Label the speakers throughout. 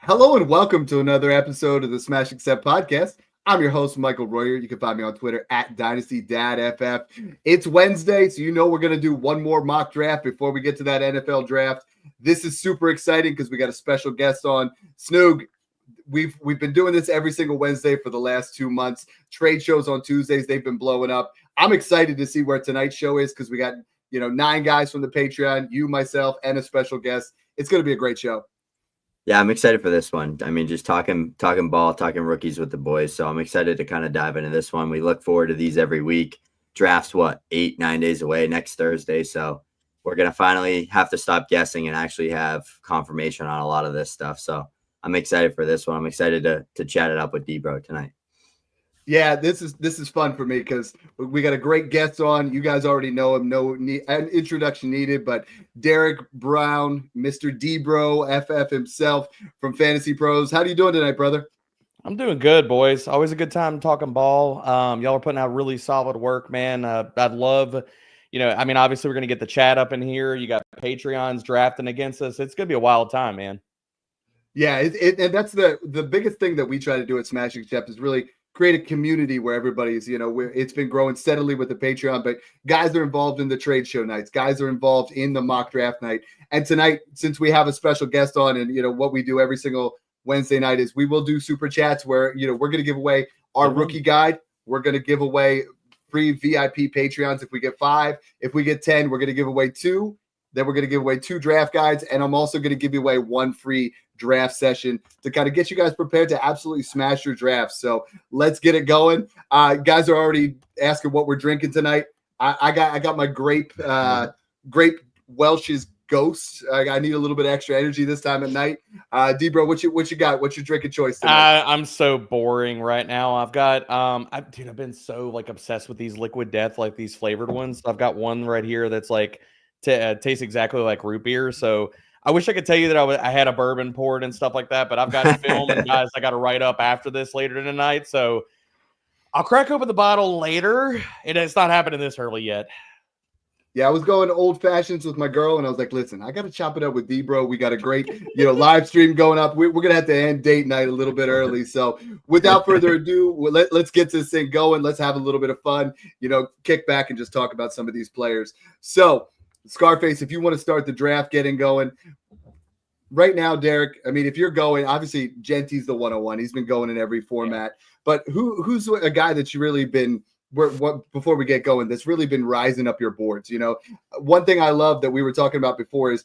Speaker 1: Hello and welcome to another episode of the Smash Accept podcast. I'm your host, Michael Royer. You can find me on Twitter at DynastyDadFF. It's Wednesday, so you know we're going to do one more mock draft before we get to that NFL draft. This is super exciting because we got a special guest on. Snoog, we've been doing this every single Wednesday for the last 2 months. Trade shows on Tuesdays, they've been blowing up. I'm excited to see where tonight's show is because we got 9 guys from the Patreon, you, myself, and a special guest. It's going to be a great show.
Speaker 2: Yeah, I'm excited for this one. I mean, just talking ball, talking rookies with the boys. So I'm excited to kind of dive into this one. We look forward to these every week. Drafts, 8-9 days away next Thursday. So we're going to finally have to stop guessing and actually have confirmation on a lot of this stuff. So I'm excited for this one. I'm excited to chat it up with D-Bro tonight.
Speaker 1: Yeah, this is fun for me because we got a great guest on. You guys already know him. No introduction needed, but Derek Brown, Mr. D-Bro, FF himself from Fantasy Pros. How are you doing tonight, brother?
Speaker 3: I'm doing good, boys. Always a good time talking ball. Y'all are putting out really solid work, man. I'd love, obviously we're going to get the chat up in here. You got Patreons drafting against us. It's going to be a wild time, man.
Speaker 1: Yeah, and that's the biggest thing that we try to do at Smashing Accept is really create a community where everybody's, it's been growing steadily with the Patreon, but guys are involved in the trade show nights. Guys are involved in the mock draft night. And tonight, since we have a special guest on and, what we do every single Wednesday night is we will do super chats where, we're going to give away our rookie guide. We're going to give away free VIP Patreons if we get 5. If we get 10, we're going to give away 2. Then we're going to give away 2 draft guides. And I'm also going to give you away 1 free draft session to kind of get you guys prepared to absolutely smash your drafts. So let's get it going. Guys are already asking what we're drinking tonight. I got my grape Welch's Ghost. I need a little bit of extra energy this time at night. D-Bro, what you got? What's your drinking choice tonight?
Speaker 3: I'm so boring right now. I've got I've been so obsessed with these Liquid Death, like these flavored ones. I've got one right here that's tastes exactly like root beer. So I wish I could tell you that I had a bourbon poured and stuff like that, but I've got film and guys I got to write up after this later tonight. So I'll crack open the bottle later. It's not happening this early yet.
Speaker 1: Yeah, I was going old fashions with my girl, and I was like, listen, I got to chop it up with D-Bro. We got a great, live stream going up. We're going to have to end date night a little bit early. So without further ado, let's get this thing going. Let's have a little bit of fun, kick back and just talk about some of these players. So Scarface, if you want to start the draft getting going right now, Derek, I mean, if you're going, obviously Gentie's the 101. He's been going in every format, but who's a guy that you really been before we get going, that's really been rising up your boards? One thing I love that we were talking about before is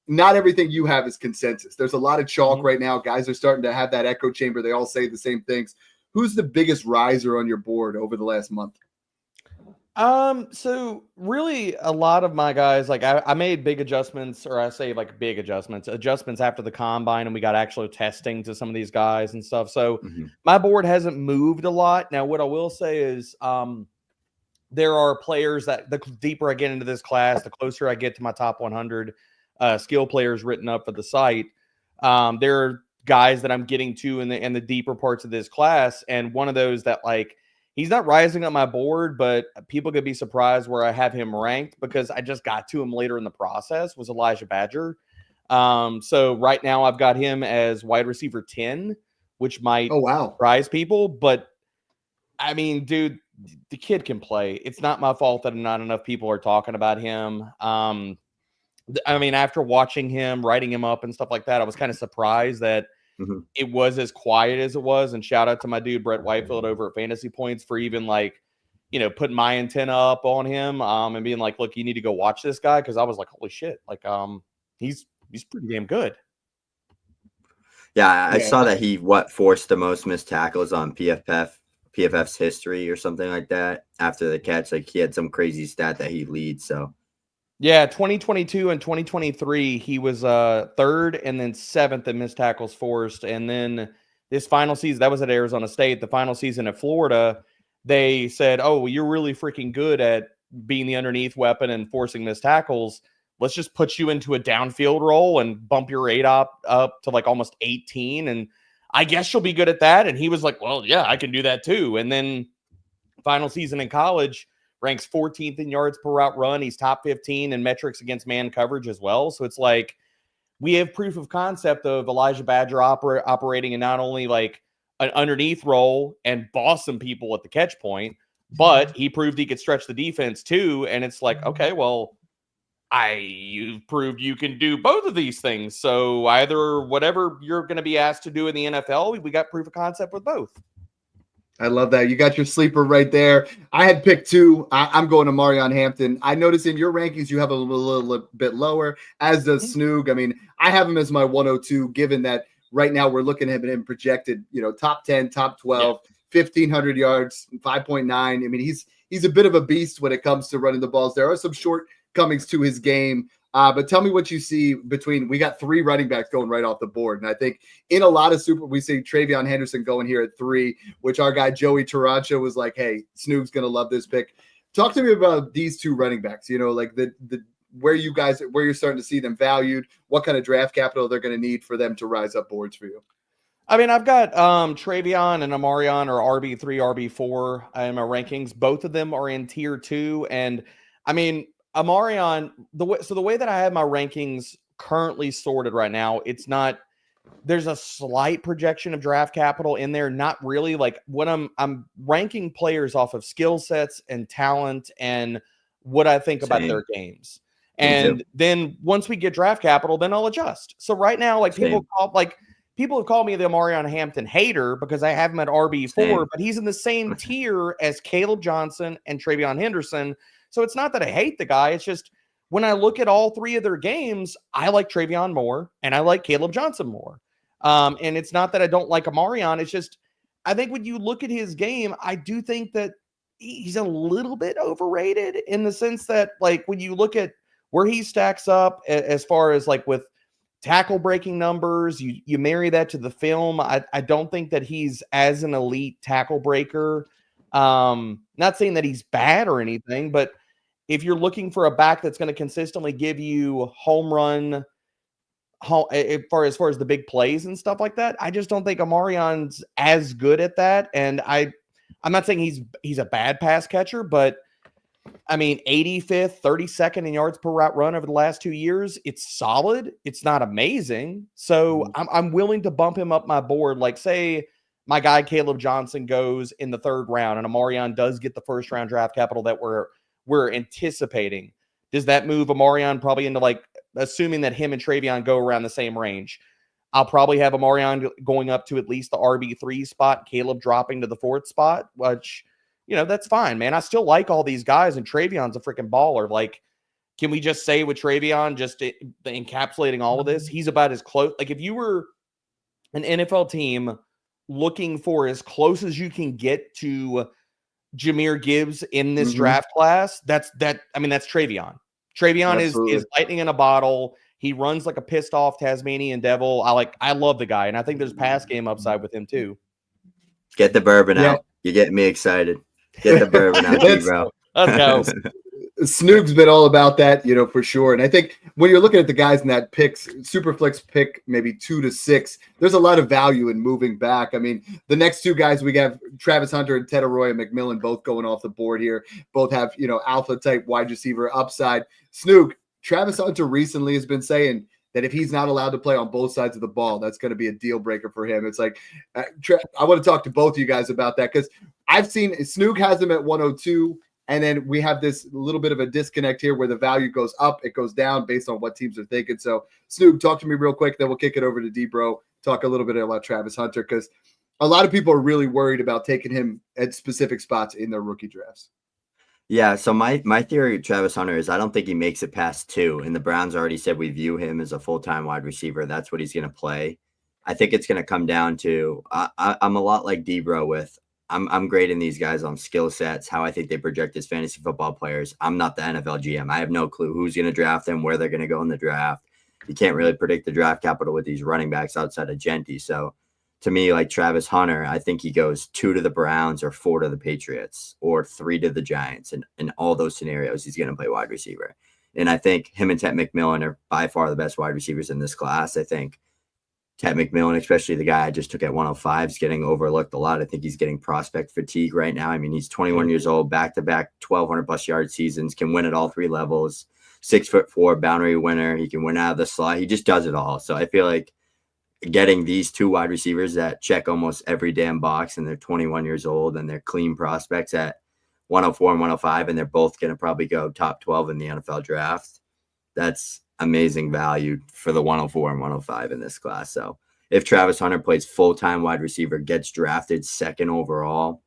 Speaker 1: not everything you have is consensus. There's a lot of chalk right now. Guys are starting to have that echo chamber. They all say the same things. Who's the biggest riser on your board over the last month?
Speaker 3: So really a lot of my guys, I made big adjustments, or I say big adjustments after the combine, and we got actual testing to some of these guys and stuff. So my board hasn't moved a lot. Now, what I will say is, there are players that the deeper I get into this class, the closer I get to my top 100 skill players written up for the site. There are guys that I'm getting to in the deeper parts of this class. And one of those that he's not rising up my board, but people could be surprised where I have him ranked because I just got to him later in the process, was Elijah Badger. So right now I've got him as wide receiver 10, which might surprise people. But, I mean, dude, the kid can play. It's not my fault that not enough people are talking about him. I mean, after watching him, writing him up and stuff like that, I was kind of surprised that it was as quiet as it was. And shout out to my dude Brett Whitefield over at Fantasy Points for even putting my antenna up on him and being like, look, you need to go watch this guy, because I was like, holy shit, he's pretty damn good.
Speaker 2: Yeah, I saw that he forced the most missed tackles on PFF's history or something like that after the catch. He had some crazy stat that he leads. So
Speaker 3: yeah, 2022 and 2023, he was 3rd and then 7th in missed tackles forced. And then this final season, that was at Arizona State. The final season at Florida, they said, oh, well, you're really freaking good at being the underneath weapon and forcing missed tackles. Let's just put you into a downfield role and bump your rate up to almost 18. And I guess you'll be good at that. And he was like, well, yeah, I can do that too. And then final season in college, ranks 14th in yards per route run. He's top 15 in metrics against man coverage as well. So it's we have proof of concept of Elijah Badger operating in not only like an underneath role and boss some people at the catch point, but he proved he could stretch the defense too. And it's like, okay, well, you've proved you can do both of these things. So either whatever you're going to be asked to do in the NFL, we got proof of concept with both.
Speaker 1: I love that. You got your sleeper right there. I had picked 2. I'm going to Marion Hampton. I noticed in your rankings you have a little bit lower, as does Snoog. I mean, I have him as my 102, given that right now we're looking at him projected, top 10, top 12, 1,500 yards, 5.9. I mean, he's a bit of a beast when it comes to running the balls. There are some shortcomings to his game. But tell me what you see we got 3 running backs going right off the board. And I think in a lot of we see Travion Henderson going here at 3, which our guy Joey Tarancho was like, hey, Snoog's going to love this pick. Talk to me about these 2 running backs, like where you're starting to see them valued, what kind of draft capital they're going to need for them to rise up boards for you.
Speaker 3: I mean, I've got Travion and Amarion or RB3, RB4 in my rankings. Both of them are in tier 2. And I mean, Amarion, the way that I have my rankings currently sorted right now, there's a slight projection of draft capital in there. Not really. Like when I'm ranking players off of skill sets and talent and what I think about their games. And then once we get draft capital, then I'll adjust. So right now, like people have called me the Amarion Hampton hater because I have him at RB4, but he's in the same tier as Caleb Johnson and Travion Henderson. So it's not that I hate the guy. It's just when I look at all 3 of their games, I like Travion more and I like Caleb Johnson more. And it's not that I don't like Amarion. It's just, I think when you look at his game, I do think that he's a little bit overrated in the sense that like when you look at where he stacks up as far as like with tackle breaking numbers, you marry that to the film. I don't think that he's as an elite tackle breaker. Not saying that he's bad or anything, but if you're looking for a back that's going to consistently give you home run, as far as the big plays and stuff like that, I just don't think Amarion's as good at that. And I'm not saying he's a bad pass catcher, but I mean, 85th, 32nd in yards per route run over the last 2 years. It's solid. It's not amazing. So I'm willing to bump him up my board. Like say my guy Caleb Johnson goes in the 3rd round and Amarion does get the 1st round draft capital that we're anticipating. Does that move Amarion probably into like, assuming that him and Travion go around the same range? I'll probably have Amarion going up to at least the RB3 spot, Caleb dropping to the 4th spot, which, that's fine, man. I still like all these guys, and Travion's a freaking baller. Like, can we just say with Travion, just encapsulating all of this, he's about as close. Like, if you were an NFL team looking for as close as you can get to Jahmyr Gibbs in this draft class, that's Travion. Travion is lightning in a bottle. He runs like a pissed off Tasmanian devil. I love the guy, and I think there's pass game upside with him too.
Speaker 2: Get the bourbon out. You're getting me excited. Get the bourbon out, bro.
Speaker 3: Let's go.
Speaker 1: Snoog's been all about that, for sure. And I think when you're looking at the guys in that Superflex pick, maybe 2 to 6, there's a lot of value in moving back. I mean, the next 2 guys we have, Travis Hunter and Tedaroya McMillan, both going off the board here. Both have, alpha type wide receiver upside. Snoog, Travis Hunter recently has been saying that if he's not allowed to play on both sides of the ball, that's going to be a deal breaker for him. It's like, I want to talk to both of you guys about that because I've seen Snoog has him at 102. And then we have this little bit of a disconnect here where the value goes up, it goes down based on what teams are thinking. So, Snoog, talk to me real quick, then we'll kick it over to D-Bro, talk a little bit about Travis Hunter, because a lot of people are really worried about taking him at specific spots in their rookie drafts.
Speaker 2: Yeah, so my theory of Travis Hunter is I don't think he makes it past 2, and the Browns already said we view him as a full-time wide receiver. That's what he's going to play. I think it's going to come down to I'm a lot like D-Bro with I'm grading these guys on skill sets, how I think they project as fantasy football players. I'm not the NFL GM. I have no clue who's going to draft them, where they're going to go in the draft. You can't really predict the draft capital with these running backs outside of Genty. So to me, like Travis Hunter, I think he goes 2 to the Browns or 4 to the Patriots or 3 to the Giants. And in all those scenarios, he's going to play wide receiver. And I think him and Ted McMillan are by far the best wide receivers in this class. I think Ted McMillan, especially the guy I just took at 105, is getting overlooked a lot. I think he's getting prospect fatigue right now. I mean, he's 21 years old, back-to-back 1,200-plus yard seasons, can win at all 3 levels. 6'4" boundary winner. He can win out of the slot. He just does it all. So I feel like getting these two wide receivers that check almost every damn box, and they're 21 years old and they're clean prospects at 104 and 105, and they're both going to probably go top 12 in the NFL draft. That's amazing value for the 104 and 105 in this class. So if Travis Hunter plays full-time wide receiver, gets drafted second overall,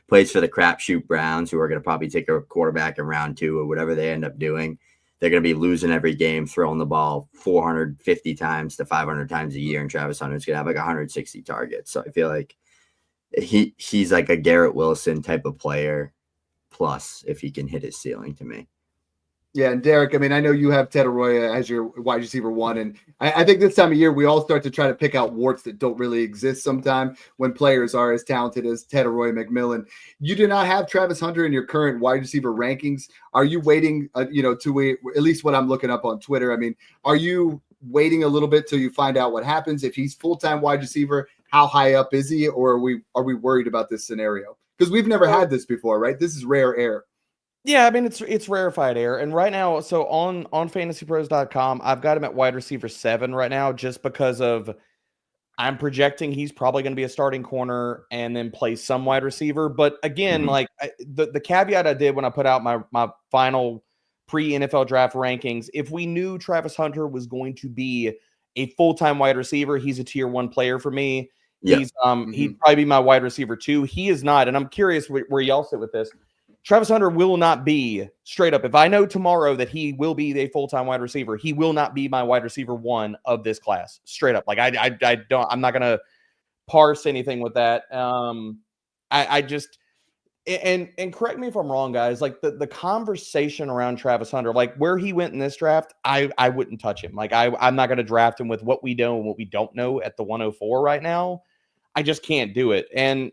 Speaker 2: plays for the crapshoot Browns, who are going to probably take a quarterback in round 2 or whatever they end up doing, they're going to be losing every game, throwing the ball 450 times to 500 times a year, and Travis Hunter's going to have like 160 targets. So I feel like he's like a Garrett Wilson type of player, plus if he can hit his ceiling to me.
Speaker 1: Yeah, and Derek, I mean, I know you have Ted Arroyo as your wide receiver 1, and I think this time of year we all start to try to pick out warts that don't really exist sometime when players are as talented as Ted Arroyo McMillan. You do not have Travis Hunter in your current wide receiver rankings. Are you waiting, to at least what I'm looking up on Twitter? I mean, are you waiting a little bit till you find out what happens? If he's full-time wide receiver, how high up is he, or are we worried about this scenario? Because we've never had this before, right? This is rare air.
Speaker 3: Yeah, I mean, it's rarefied air. And right now, so on fantasypros.com, I've got him at wide receiver 7 right now, just because of I'm projecting he's probably going to be a starting corner and then play some wide receiver. But again, the caveat I did when I put out my final pre-NFL draft rankings, if we knew Travis Hunter was going to be a full-time wide receiver, he's a tier 1 player for me. Yeah. He'd probably be my wide receiver 2. He is not, and I'm curious where y'all sit with this. Travis Hunter will not be, straight up, if I know tomorrow that he will be a full-time wide receiver, he will not be my wide receiver 1 of this class. Straight up. Like I'm not gonna parse anything with that. I just, and correct me if I'm wrong, guys, like the conversation around Travis Hunter, like where he went in this draft, I wouldn't touch him. Like I'm not gonna draft him with what we know and what we don't know at the 104 right now. I just can't do it. And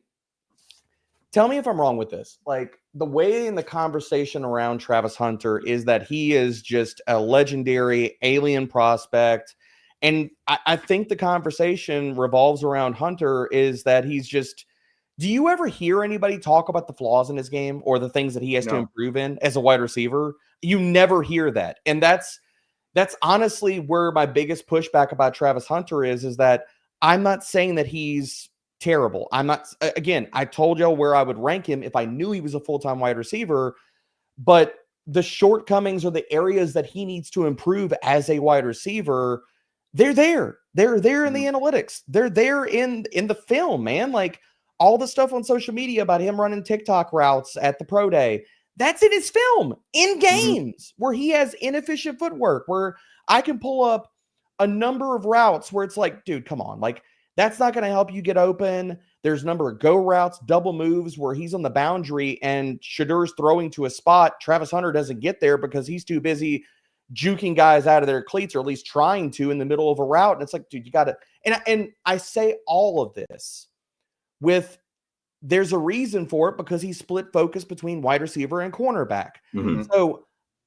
Speaker 3: tell me if I'm wrong with this. Like the way in the conversation around Travis Hunter is that he is just a legendary alien prospect. And I think the conversation revolves around Hunter is that he's just, do you ever hear anybody talk about the flaws in his game or the things that he has to improve in as a wide receiver? You never hear that. And that's honestly where my biggest pushback about Travis Hunter is that I'm not saying that he's terrible. I'm not, again, I told y'all where I would rank him if I knew he was a full-time wide receiver, but the shortcomings or the areas that he needs to improve as a wide receiver, they're there. They're there in the analytics. They're there in the film, man. Like all the stuff on social media about him running TikTok routes at the pro day, that's in his film, in games where he has inefficient footwork, where I can pull up a number of routes where it's like, dude, come on. Like, that's not going to help you get open. There's a number of go routes, double moves where he's on the boundary and Shadur's throwing to a spot. Travis Hunter doesn't get there because he's too busy juking guys out of their cleats, or at least trying to in the middle of a route. And it's like, dude, you got to, and I say all of this with, there's a reason for it because he split focus between wide receiver and cornerback. So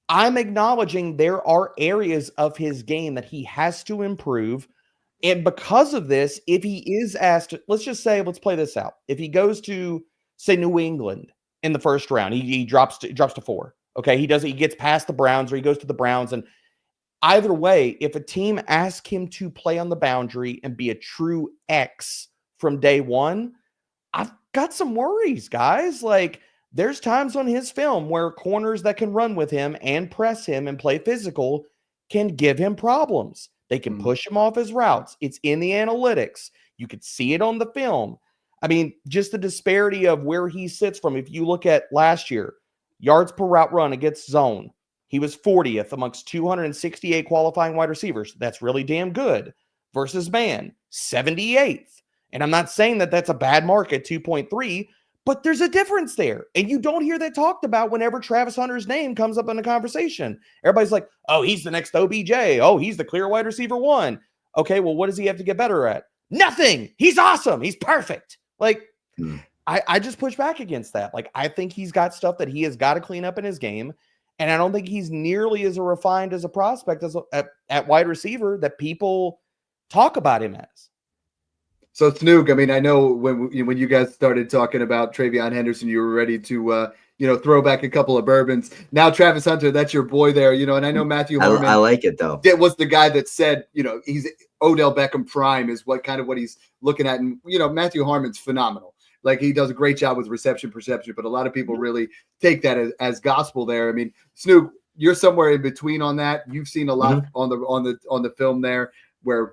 Speaker 3: I'm acknowledging there are areas of his game that he has to improve. And because of this, if he is asked, let's just say, let's play this out. If he goes to, say, New England in the first round, he drops to 4. Okay, he gets past the Browns, or he goes to the Browns. And either way, if a team asks him to play on the boundary and be a true X from day one, I've got some worries, guys. Like, there's times on his film where corners that can run with him and press him and play physical can give him problems. They can push him off his routes. It's in the analytics. You could see it on the film. I mean, just the disparity of where he sits from. If you look at last year, yards per route run against zone, he was 40th amongst 268 qualifying wide receivers. That's really damn good. Versus man, 78th. And I'm not saying that that's a bad mark at 2.3, but there's a difference there. And you don't hear that talked about whenever Travis Hunter's name comes up in a conversation. Everybody's like, oh, he's the next OBJ. Oh, he's the clear wide receiver 1. Okay, well, what does he have to get better at? Nothing. He's awesome. He's perfect. Like, I just push back against that. Like, I think he's got stuff that he has got to clean up in his game. And I don't think he's nearly as refined as a prospect as at wide receiver that people talk about him as.
Speaker 1: So Snook, I mean, I know when you guys started talking about TreVeyon Henderson, you were ready to throw back a couple of bourbons. Now, Travis Hunter, that's your boy there, and I know Matthew Harmon.
Speaker 2: I like it though.
Speaker 1: That was the guy that said, he's Odell Beckham prime is what he's looking at. And, Matthew Harmon's phenomenal. Like, he does a great job with reception perception, but a lot of people really take that as gospel there. I mean, Snoop, you're somewhere in between on that. You've seen a lot on the film there where,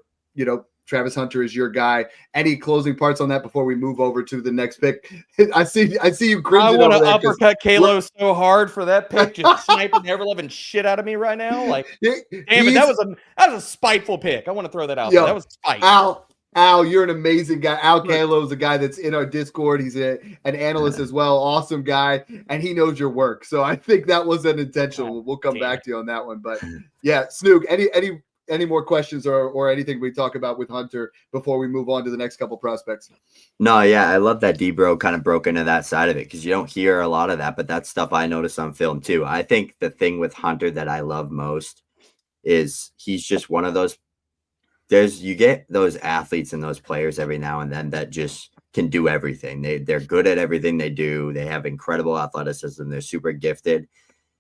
Speaker 1: Travis Hunter is your guy. Any closing parts on that before we move over to the next pick? I see you cringing.
Speaker 3: I want to uppercut Kalo so hard for that pick, just sniping the ever-living shit out of me right now. Like, damn it, that was a spiteful pick. I want to throw that out there. That was spite.
Speaker 1: Al, you're an amazing guy. Al Kalo is a guy that's in our Discord. He's an analyst as well. Awesome guy, and he knows your work. So I think that was an intentional. We'll come back to you on that one. But yeah, Snook, any more questions or anything we talk about with Hunter before we move on to the next couple prospects?
Speaker 2: No, yeah, I love that D-Bro kind of broke into that side of it because you don't hear a lot of that, but that's stuff I noticed on film too. I think the thing with Hunter that I love most is he's just one of those. You get those athletes and those players every now and then that just can do everything. They're good at everything they do. They have incredible athleticism. They're super gifted.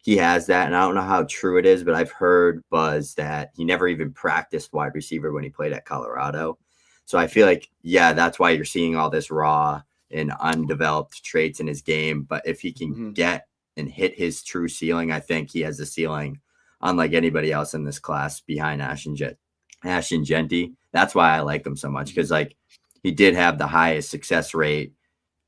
Speaker 2: He has that, and I don't know how true it is, but I've heard buzz that he never even practiced wide receiver when he played at Colorado. So I feel like, yeah, that's why you're seeing all this raw and undeveloped traits in his game. But if he can get and hit his true ceiling, I think he has a ceiling unlike anybody else in this class behind Ashton Genty. That's why I like him so much, because like he did have the highest success rate,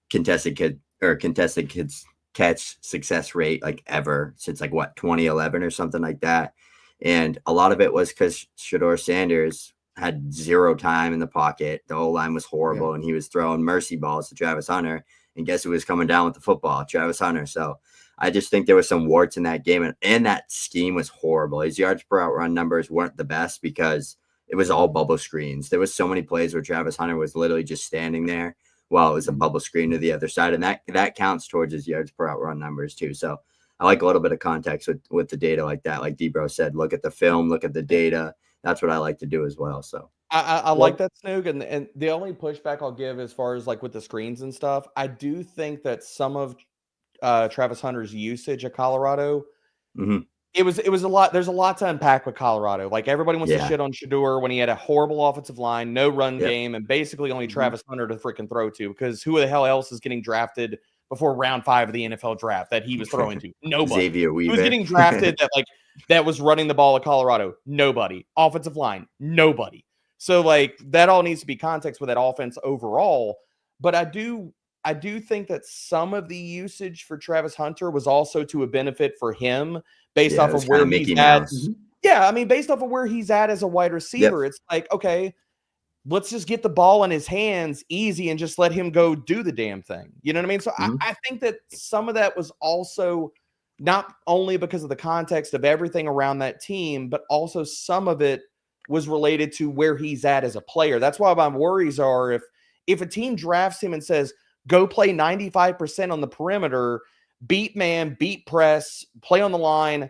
Speaker 2: contested kids catch success rate like ever since 2011 or something like that. And a lot of it was because Shedeur Sanders had zero time in the pocket. The O-line was horrible, and he was throwing mercy balls to Travis Hunter. And guess who was coming down with the football? Travis Hunter. So I just think there was some warts in that game, and that scheme was horrible. His yards per out run numbers weren't the best because it was all bubble screens. There was so many plays where Travis Hunter was literally just standing there while it was a bubble screen to the other side, and that counts towards his yards per out run numbers too. So I like a little bit of context with the data like that. Like D-Bro said, look at the film, look at the data. That's what I like to do as well. So
Speaker 3: I like that, Snoog. And the only pushback I'll give as far as like with the screens and stuff, I do think that some of Travis Hunter's usage at Colorado, it was a lot. There's a lot to unpack with Colorado. Like, everybody wants to shit on Shedeur when he had a horrible offensive line, no run game, and basically only Travis Hunter to freaking throw to, because who the hell else is getting drafted before round 5 of the NFL draft that he was throwing to? Nobody.
Speaker 2: Xavier Weaver.
Speaker 3: Who was getting drafted that was running the ball at Colorado? Nobody. Offensive line? Nobody. So like that all needs to be context with that offense overall. But I do think that some of the usage for Travis Hunter was also to a benefit for him based off of where he's at. Yeah, I mean, based off of where he's at as a wide receiver, it's like, okay, let's just get the ball in his hands easy and just let him go do the damn thing. You know what I mean? So I think that some of that was also not only because of the context of everything around that team, but also some of it was related to where he's at as a player. That's why my worries are if a team drafts him and says, go play 95% on the perimeter, beat man, beat press, play on the line,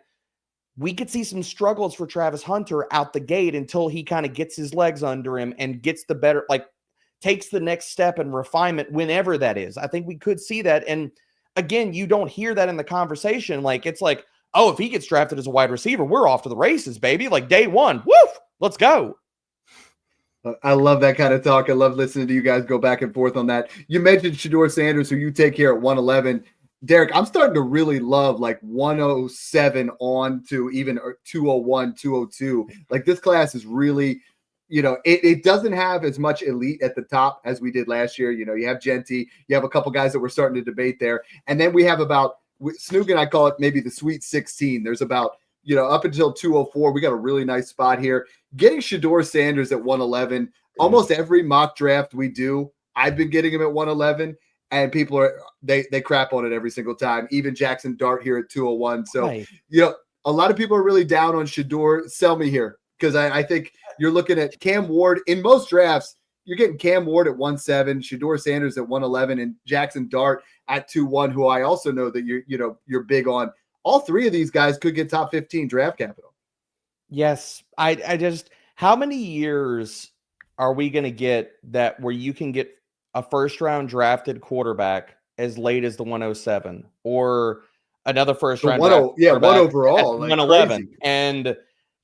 Speaker 3: we could see some struggles for Travis Hunter out the gate until he kind of gets his legs under him and gets the better, takes the next step in refinement, whenever that is. I think we could see that. And again, you don't hear that in the conversation. Like, it's like, oh, if he gets drafted as a wide receiver, we're off to the races, baby. Like, day one, woof, let's go.
Speaker 1: I love that kind of talk. I love listening to you guys go back and forth on that. You mentioned Shedeur Sanders, who you take here at 111. Derek, I'm starting to really love 107 on to even 201, 202. Like, this class is really, it doesn't have as much elite at the top as we did last year. You have Genty, you have a couple guys that we're starting to debate there. And then we have Snoog and I call it maybe the Sweet 16. There's about, up until 204, we got a really nice spot here. Getting Shedeur Sanders at 111, almost every mock draft we do, I've been getting him at 111. And people they crap on it every single time. Even Jackson Dart here at 201. So, a lot of people are really down on Shedeur. Sell me here, because I think you're looking at Cam Ward. In most drafts, you're getting Cam Ward at 1.7, Shedeur Sanders at 1.11, and Jackson Dart at 2.1, who I also know that you're big on. All three of these guys could get top 15 draft capital.
Speaker 3: Yes. I just, how many years are we going to get that where you can get a first round drafted quarterback as late as the 107 or another first round
Speaker 1: one overall,
Speaker 3: at
Speaker 1: like
Speaker 3: 111.
Speaker 1: crazy.
Speaker 3: And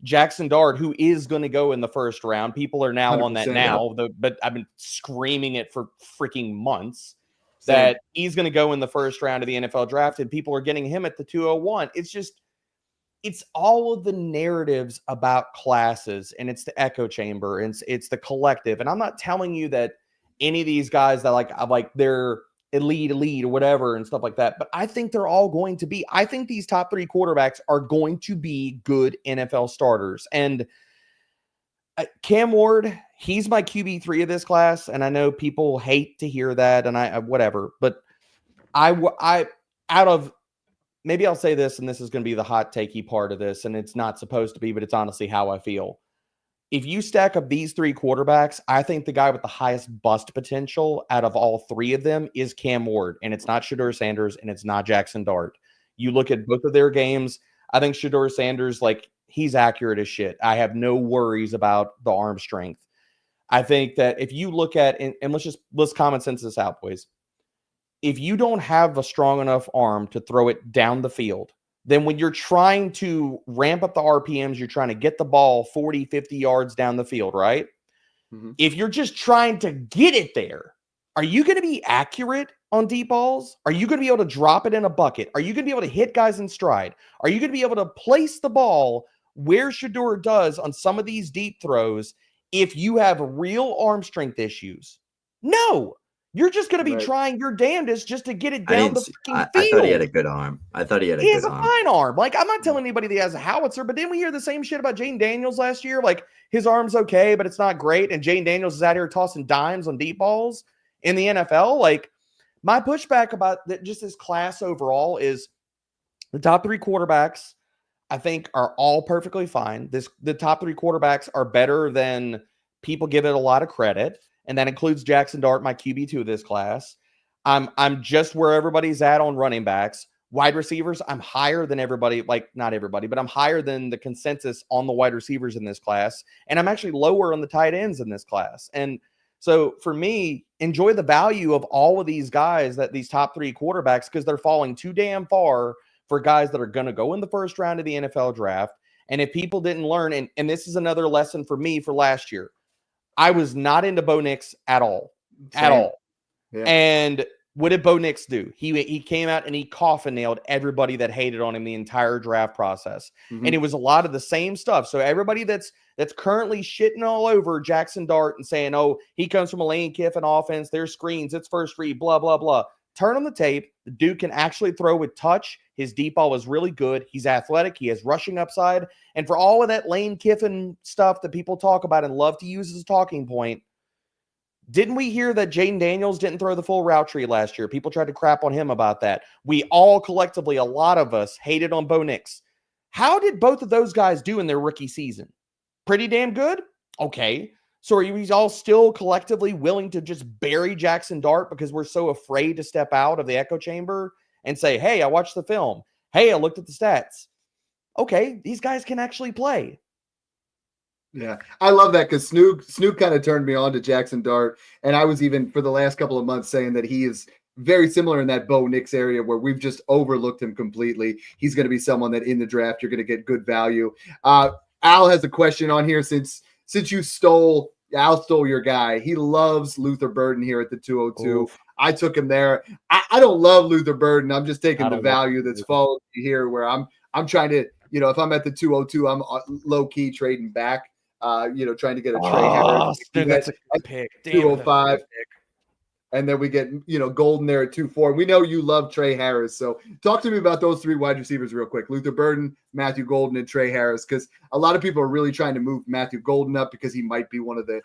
Speaker 3: Jackson Dart, who is going to go in the first round. People are now on that now, but I've been screaming it for freaking months that he's going to go in the first round of the NFL draft, and people are getting him at the 201. It's all of the narratives about classes, and it's the echo chamber, and it's the collective. And I'm not telling you that any of these guys that like they're elite or whatever and stuff like that, but I think they're all going to be. I think these top 3 quarterbacks are going to be good NFL starters. And Cam Ward, he's my QB3 of this class, and I know people hate to hear that, and I whatever, but I out of, maybe I'll say this, and this is going to be the hot takey part of this, and it's not supposed to be, but it's honestly how I feel. If you stack up these 3 quarterbacks, I think the guy with the highest bust potential out of all 3 of them is Cam Ward, and it's not Shedeur Sanders, and it's not Jackson Dart. You look at both of their games, I think Shedeur Sanders, like, he's accurate as shit. I have no worries about the arm strength. I think that if you look at, and let's common sense this out, boys. If you don't have a strong enough arm to throw it down the field, then when you're trying to ramp up the RPMs, you're trying to get the ball 40, 50 yards down the field, right? Mm-hmm. If you're just trying to get it there, are you going to be accurate on deep balls? Are you going to be able to drop it in a bucket? Are you going to be able to hit guys in stride? Are you going to be able to place the ball where Shedeur does on some of these deep throws if you have real arm strength issues? No. You're just going to be trying your damnedest just to get it down the freaking field.
Speaker 2: I thought he had a good arm. He
Speaker 3: has a fine arm. Like, I'm not telling anybody that he has a howitzer, but didn't we hear the same shit about Jayden Daniels last year? Like, his arm's okay, but it's not great. And Jayden Daniels is out here tossing dimes on deep balls in the NFL. Like, my pushback about just this class overall is the top 3 quarterbacks, I think, are all perfectly fine. The top 3 quarterbacks are better than people give it a lot of credit. And that includes Jackson Dart, my QB2 of this class. I'm just where everybody's at on running backs. Wide receivers, I'm higher than everybody, like not everybody, but I'm higher than the consensus on the wide receivers in this class. And I'm actually lower on the tight ends in this class. And so for me, enjoy the value of all of these guys, that these top 3 quarterbacks, because they're falling too damn far for guys that are going to go in the first round of the NFL draft. And if people didn't learn, and this is another lesson for me for last year, I was not into Bo Nix at all. Yeah. And what did Bo Nix do? He came out and he coffin nailed everybody that hated on him the entire draft process. Mm-hmm. And it was a lot of the same stuff. So everybody that's currently shitting all over Jackson Dart and saying, oh, he comes from a Lane Kiffin offense, there's screens, it's first read, blah, blah, blah. Turn on the tape. The dude can actually throw with touch. His deep ball is really good. He's athletic. He has rushing upside. And for all of that Lane Kiffin stuff that people talk about and love to use as a talking point, didn't we hear that Jayden Daniels didn't throw the full route tree last year? People tried to crap on him about that. We all collectively, a lot of us, hated on Bo Nix. How did both of those guys do in their rookie season? Pretty damn good? Okay. So are you all still collectively willing to just bury Jackson Dart because we're so afraid to step out of the echo chamber and say, hey, I watched the film. Hey, I looked at the stats. Okay, these guys can actually play.
Speaker 1: Yeah, I love that because Snoop kind of turned me on to Jackson Dart. And I was even for the last couple of months saying that he is very similar in that Bo Nix area where we've just overlooked him completely. He's going to be someone that in the draft you're going to get good value. Al has a question on here since you Al stole your guy. He loves Luther Burden here at the 202. Oof. I took him there. I don't love Luther Burden. I'm just taking the value that's followed here where I'm trying to, if I'm at the 202, I'm low key trading back, trying to get a Trey Harris.
Speaker 3: Dude, that's a good pick.
Speaker 1: 205. And then we get, Golden there at 2-4. We know you love Trey Harris. So talk to me about those 3 wide receivers real quick. Luther Burden, Matthew Golden, and Trey Harris. Because a lot of people are really trying to move Matthew Golden up because he might be one of the,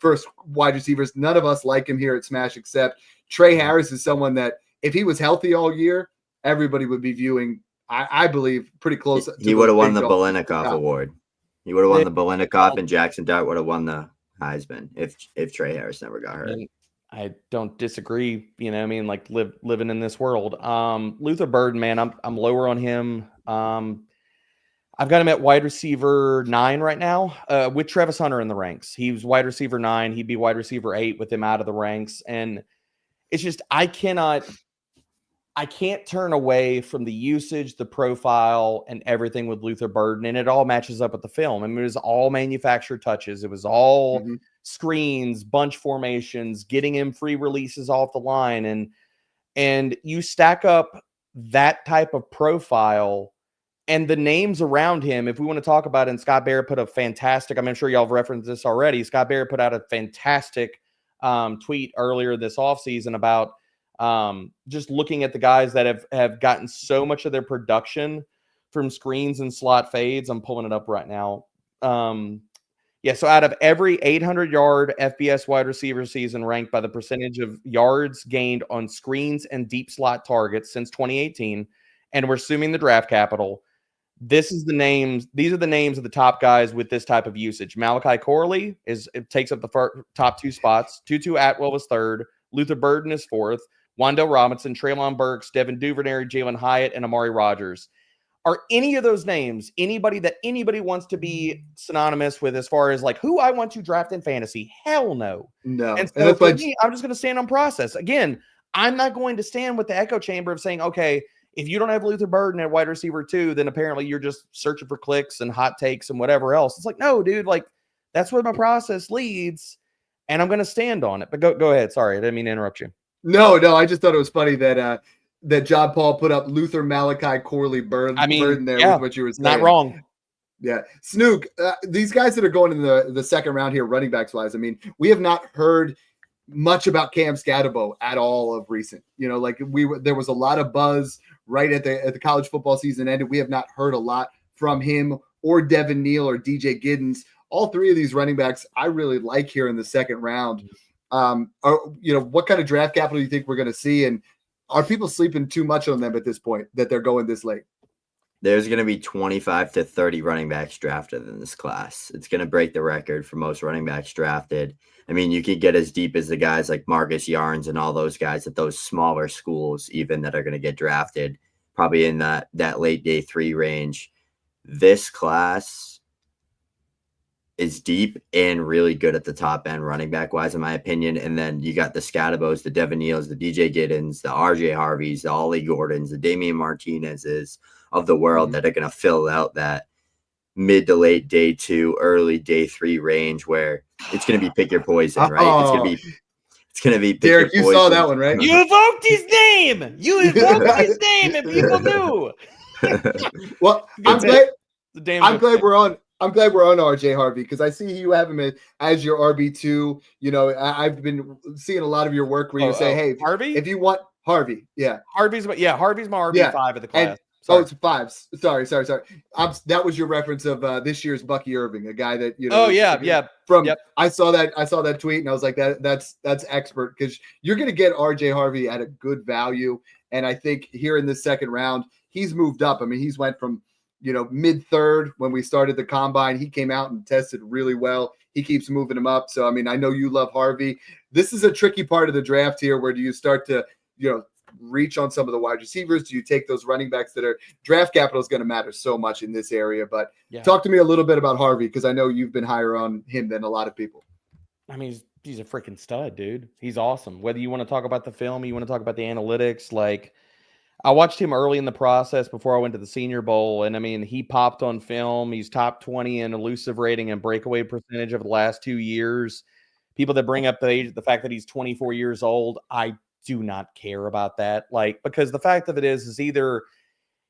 Speaker 1: first wide receivers. None of us like him here at Smash except Trey Harris is someone that if he was healthy all year, everybody would be viewing, I believe, pretty close.
Speaker 2: He would have won the Bolenikov Award. He would have won the Bolenikov, and Jackson Dart would have won the Heisman if Trey Harris never got hurt.
Speaker 3: I don't disagree, like living in this world. Luther Burden, man, I'm lower on him. I've got him at wide receiver 9 right now, with Travis Hunter in the ranks. He was wide receiver 9. He'd be wide receiver 8 with him out of the ranks. And it's just, I cannot I can't turn away from the usage, the profile, and everything with Luther Burden, and it all matches up with the film. I mean, it was all manufactured touches. It was all screens, bunch formations, getting him free releases off the line, and you stack up that type of profile and the names around him. If we want to talk about it, and Scott Barrett put a fantastic, I'm sure y'all have referenced this already. Scott Barrett put out a fantastic tweet earlier this offseason about just looking at the guys that have gotten so much of their production from screens and slot fades. I'm pulling it up right now. So out of every 800-yard FBS wide receiver season ranked by the percentage of yards gained on screens and deep slot targets since 2018, and we're assuming the draft capital, these are the names of the top guys with this type of usage. Malachi Corley takes up the top 2 spots. Tutu Atwell was 3rd. Luther Burden is 4th. Wandale Robinson, Treylon Burks, Devin Duvernay, Jalen Hyatt, and Amari Rogers. Are any of those names anybody that anybody wants to be synonymous with as far as like who I want to draft in fantasy? Hell no.
Speaker 1: No.
Speaker 3: And so for me, I'm just going to stand on process. Again, I'm not going to stand with the echo chamber of saying, okay, if you don't have Luther Burden at wide receiver 2, then apparently you're just searching for clicks and hot takes and whatever else. It's like, no, dude, like that's where my process leads, and I'm going to stand on it. But go ahead. Sorry, I didn't mean to interrupt you.
Speaker 1: No, I just thought it was funny that John Paul put up Luther, Malachi, Corley, Burden there with what you were saying.
Speaker 3: Not wrong.
Speaker 1: Yeah. Snook, these guys that are going in the second round here, running backs wise, I mean, we have not heard much about Cam Scatterbo at all of recent. You know, like there was a lot of buzz right at the college football season ended. We have not heard a lot from him or Devin Neal or DJ Giddens. All 3 of these running backs I really like here in the second round. What kind of draft capital do you think we're going to see? And are people sleeping too much on them at this point that they're going this late?
Speaker 2: There's going to be 25 to 30 running backs drafted in this class. It's going to break the record for most running backs drafted. I mean, you could get as deep as the guys like Marcus Yarns and all those guys at those smaller schools, even that are going to get drafted probably in that late day 3 range. This class is deep and really good at the top end running back wise, in my opinion. And then you got the Scattabos, the Devin Neals, the DJ Giddens, the RJ Harveys, the Ollie Gordons, the Damian Martinezes of the world that are going to fill out that mid to late day 2, early day 3 range where it's going to be pick your poison, right? It's going to be pick
Speaker 1: Derek,
Speaker 2: your
Speaker 1: you saw that one, right?
Speaker 3: You invoked his name. And people knew.
Speaker 1: Well, I'm glad we're on RJ Harvey because I see you have him as your RB2. You know, I've been seeing a lot of your work where you say, hey,
Speaker 3: Harvey,
Speaker 1: if you want Harvey,
Speaker 3: Harvey's my RB5 of the class.
Speaker 1: Sorry. Oh, it's 5s. Sorry. That was your reference of this year's Bucky Irving, a guy that I saw that tweet and I was like, that's expert because you're going to get RJ Harvey at a good value, and I think here in the second round he's moved up. I mean, he's went from mid-3rd when we started the combine. He came out and tested really well. He keeps moving him up. So, I mean, I know you love Harvey. This is a tricky part of the draft here. Where do you start to, reach on some of the wide receivers? Do you take those running backs that are draft capital is going to matter so much in this area? But talk to me a little bit about Harvey because I know you've been higher on him than a lot of people.
Speaker 3: I mean, he's a freaking stud, dude. He's awesome. Whether you want to talk about the film, you want to talk about the analytics, like I watched him early in the process before I went to the Senior Bowl, and I mean, he popped on film. He's top 20 in elusive rating and breakaway percentage over the last 2 years. People that bring up the fact that he's 24 years old, I do not care about that. Like, because the fact of it is either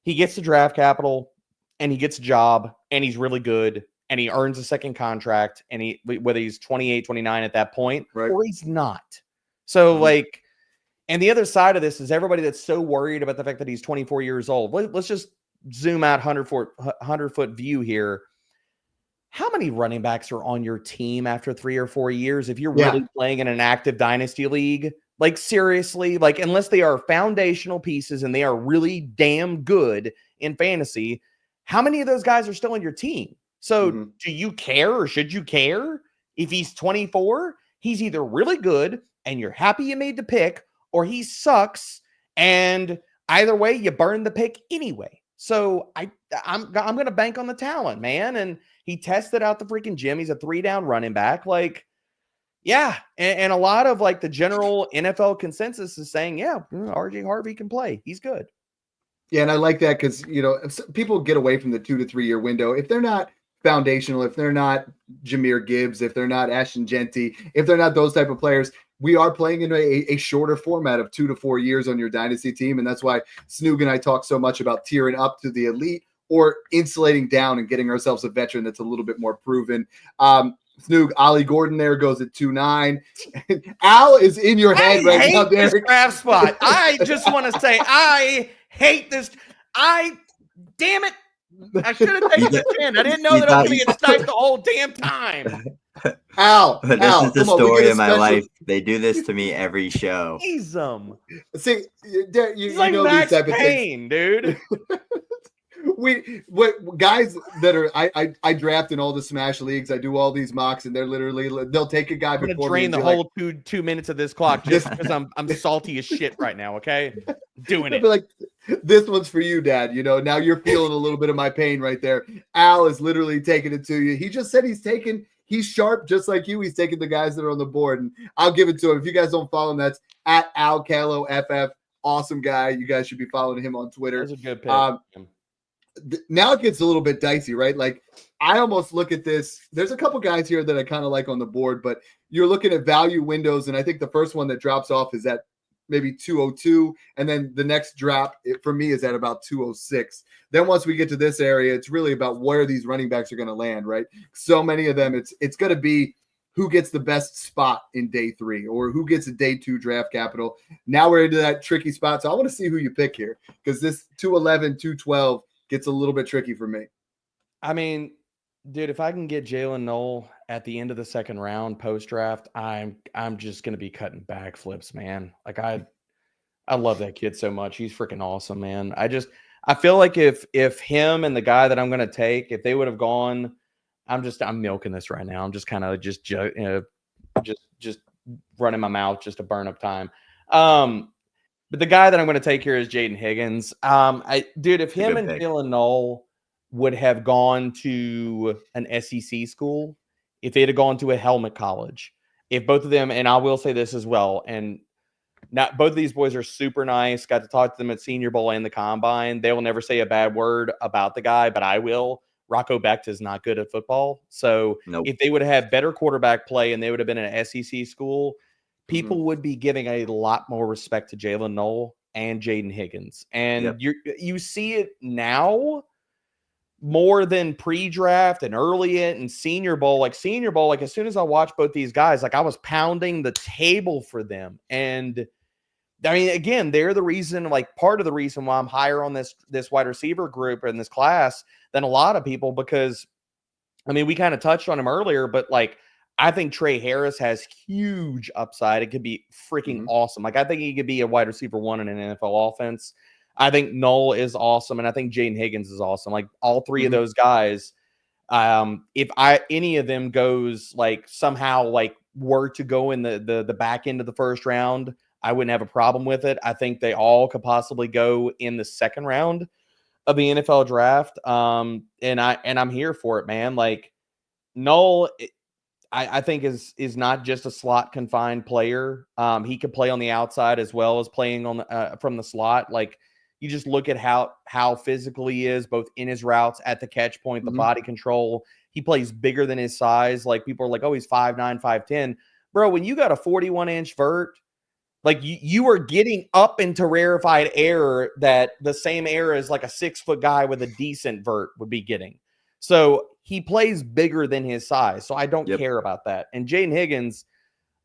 Speaker 3: he gets the draft capital and he gets a job and he's really good and he earns a second contract and whether he's 28, 29 at that point, or he's not. So like, and the other side of this is everybody that's so worried about the fact that he's 24 years old. Let's just zoom out 100-foot view here. How many running backs are on your team after 3 or 4 years? If you're really playing in an active dynasty league, like seriously, like unless they are foundational pieces and they are really damn good in fantasy, how many of those guys are still on your team? So do you care or should you care? If he's 24, he's either really good and you're happy you made the pick, or he sucks, and either way, you burn the pick anyway. So I'm going to bank on the talent, man. And he tested out the freaking gym. He's a 3-down running back. Like, Yeah, and a lot of like the general NFL consensus is saying, yeah, RJ Harvey can play. He's good.
Speaker 1: Yeah, and I like that because, people get away from the 2 to 3 year window. If they're not foundational, if they're not Jahmyr Gibbs, if they're not Ashton Genty, if they're not those type of players, we are playing in a shorter format of 2 to 4 years on your dynasty team. And that's why Snoog and I talk so much about tiering up to the elite or insulating down and getting ourselves a veteran that's a little bit more proven. Snoog, Ollie Gordon there goes at 2.9. Al is in your head right now, Derek.
Speaker 3: This draft spot. I just want to say I hate this. Damn it. I should have taken the 10. I didn't know that I was going to get sniped the whole damn time.
Speaker 1: Al,
Speaker 2: this is the story of my life. They do this to me every show.
Speaker 3: Tease them.
Speaker 1: See, you
Speaker 3: like
Speaker 1: know
Speaker 3: Max
Speaker 1: these type
Speaker 3: Payne,
Speaker 1: of things,
Speaker 3: dude.
Speaker 1: Guys that are I draft in all the Smash leagues. I do all these mocks, and they'll take a guy
Speaker 3: I'm
Speaker 1: before
Speaker 3: gonna drain
Speaker 1: me
Speaker 3: the whole 2 minutes of this clock just because I'm salty as shit right now. Okay, doing it.
Speaker 1: Like, this one's for you, Dad. Now you're feeling a little bit of my pain right there. Al is literally taking it to you. He just said he's sharp just like you. He's taking the guys that are on the board, and I'll give it to him. If you guys don't follow him, that's at Al Callow FF. Awesome guy. You guys should be following him on Twitter.
Speaker 3: That's a good pick.
Speaker 1: Now it gets a little bit dicey, right? Like, I almost look at this. There's a couple guys here that I kind of like on the board, but you're looking at value windows, and I think the first one that drops off is at maybe 202, and then the next drop for me is at about 206. Then once we get to this area, it's really about where these running backs are going to land, right? So many of them, it's going to be who gets the best spot in day 3 or who gets a day 2 draft capital. Now we're into that tricky spot, so I want to see who you pick here because this 211, 212 gets a little bit tricky for me.
Speaker 3: I mean, dude, if I can get Jaylen Noel at the end of the second round post-draft, I'm just going to be cutting backflips, man. Like, I love that kid so much. He's freaking awesome, man. I feel like if him and the guy that I'm going to take, if they would have gone, I'm milking this right now. I'm just kind of just running my mouth just to burn up time. But the guy that I'm going to take here is Jaden Higgins. If him and Jaylen Noel would have gone to an SEC school, if they'd have gone to a helmet college, if both of them, and I will say this as well, and not both of these boys are super nice. Got to talk to them at Senior Bowl and the Combine. They will never say a bad word about the guy, but I will. Rocco Becht is not good at football. So If they would have had better quarterback play and they would have been in an SEC school, people would be giving a lot more respect to Jaylen Noel and Jaden Higgins. And you see it now more than pre-draft and early in Senior Bowl. Like Senior Bowl, like as soon as I watched both these guys, like I was pounding the table for them. And I mean, again, they're the reason, like part of the reason why I'm higher on this wide receiver group in this class than a lot of people, because I mean, we kind of touched on him earlier, but like, I think Trey Harris has huge upside. It could be freaking awesome. Like, I think he could be a wide receiver 1 in an NFL offense. I think Noel is awesome, and I think Jaden Higgins is awesome. Like, all three of those guys, if any of them goes, like, somehow, like, were to go in the back end of the first round, I wouldn't have a problem with it. I think they all could possibly go in the second round of the NFL draft. And I'm here for it, man. Like, Noel, I think is not just a slot confined player. He could play on the outside as well as playing on from the slot. Like, you just look at how physical he is, both in his routes, at the catch point, the body control. He plays bigger than his size. Like, people are like, oh, he's 5'9", 5'10". Bro, when you got a 41-inch vert, like you are getting up into rarefied air that the same air as like a 6-foot guy with a decent vert would be getting. So he plays bigger than his size. So I don't care about that. And Jaden Higgins,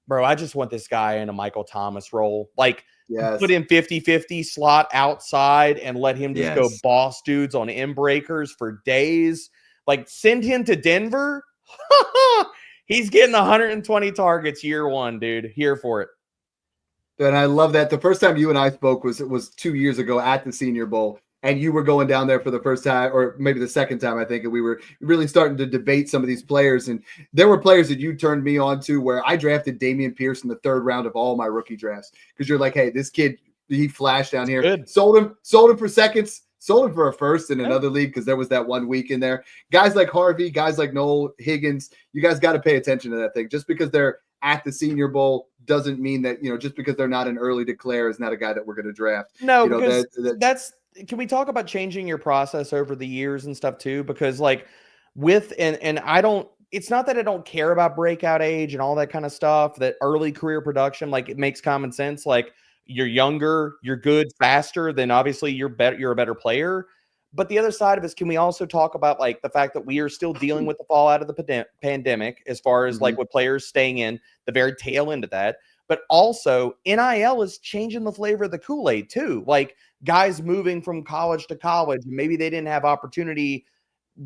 Speaker 3: bro, I just want this guy in a Michael Thomas role. Like, put him 50-50 slot outside and let him just go boss dudes on end breakers for days. Like, send him to Denver. He's getting 120 targets year 1, dude. Here for it.
Speaker 1: And I love that. The first time you and I spoke was 2 years ago at the Senior Bowl. And you were going down there for the first time, or maybe the second time, I think, and we were really starting to debate some of these players. And there were players that you turned me on to where I drafted Dameon Pierce in the 3rd round of all my rookie drafts. Because you're like, hey, this kid, he flashed down here.
Speaker 3: Good.
Speaker 1: Sold him for seconds, sold him for a first in another league because there was that 1 week in there. Guys like Harvey, guys like Noel, Higgins, you guys got to pay attention to that thing. Just because they're at the Senior Bowl doesn't mean that, just because they're not an early declare is not a guy that we're going to draft.
Speaker 3: No, because that's can we talk about changing your process over the years and stuff too? Because like and I don't, it's not that I don't care about breakout age and all that kind of stuff, that early career production, like it makes common sense. Like you're younger, you're good, faster, then obviously you're a better player. But the other side of this, can we also talk about like the fact that we are still dealing with the fallout of the pandemic as far as like with players staying in the very tail end of that, but also NIL is changing the flavor of the Kool-Aid too. Like guys moving from college to college, maybe they didn't have opportunity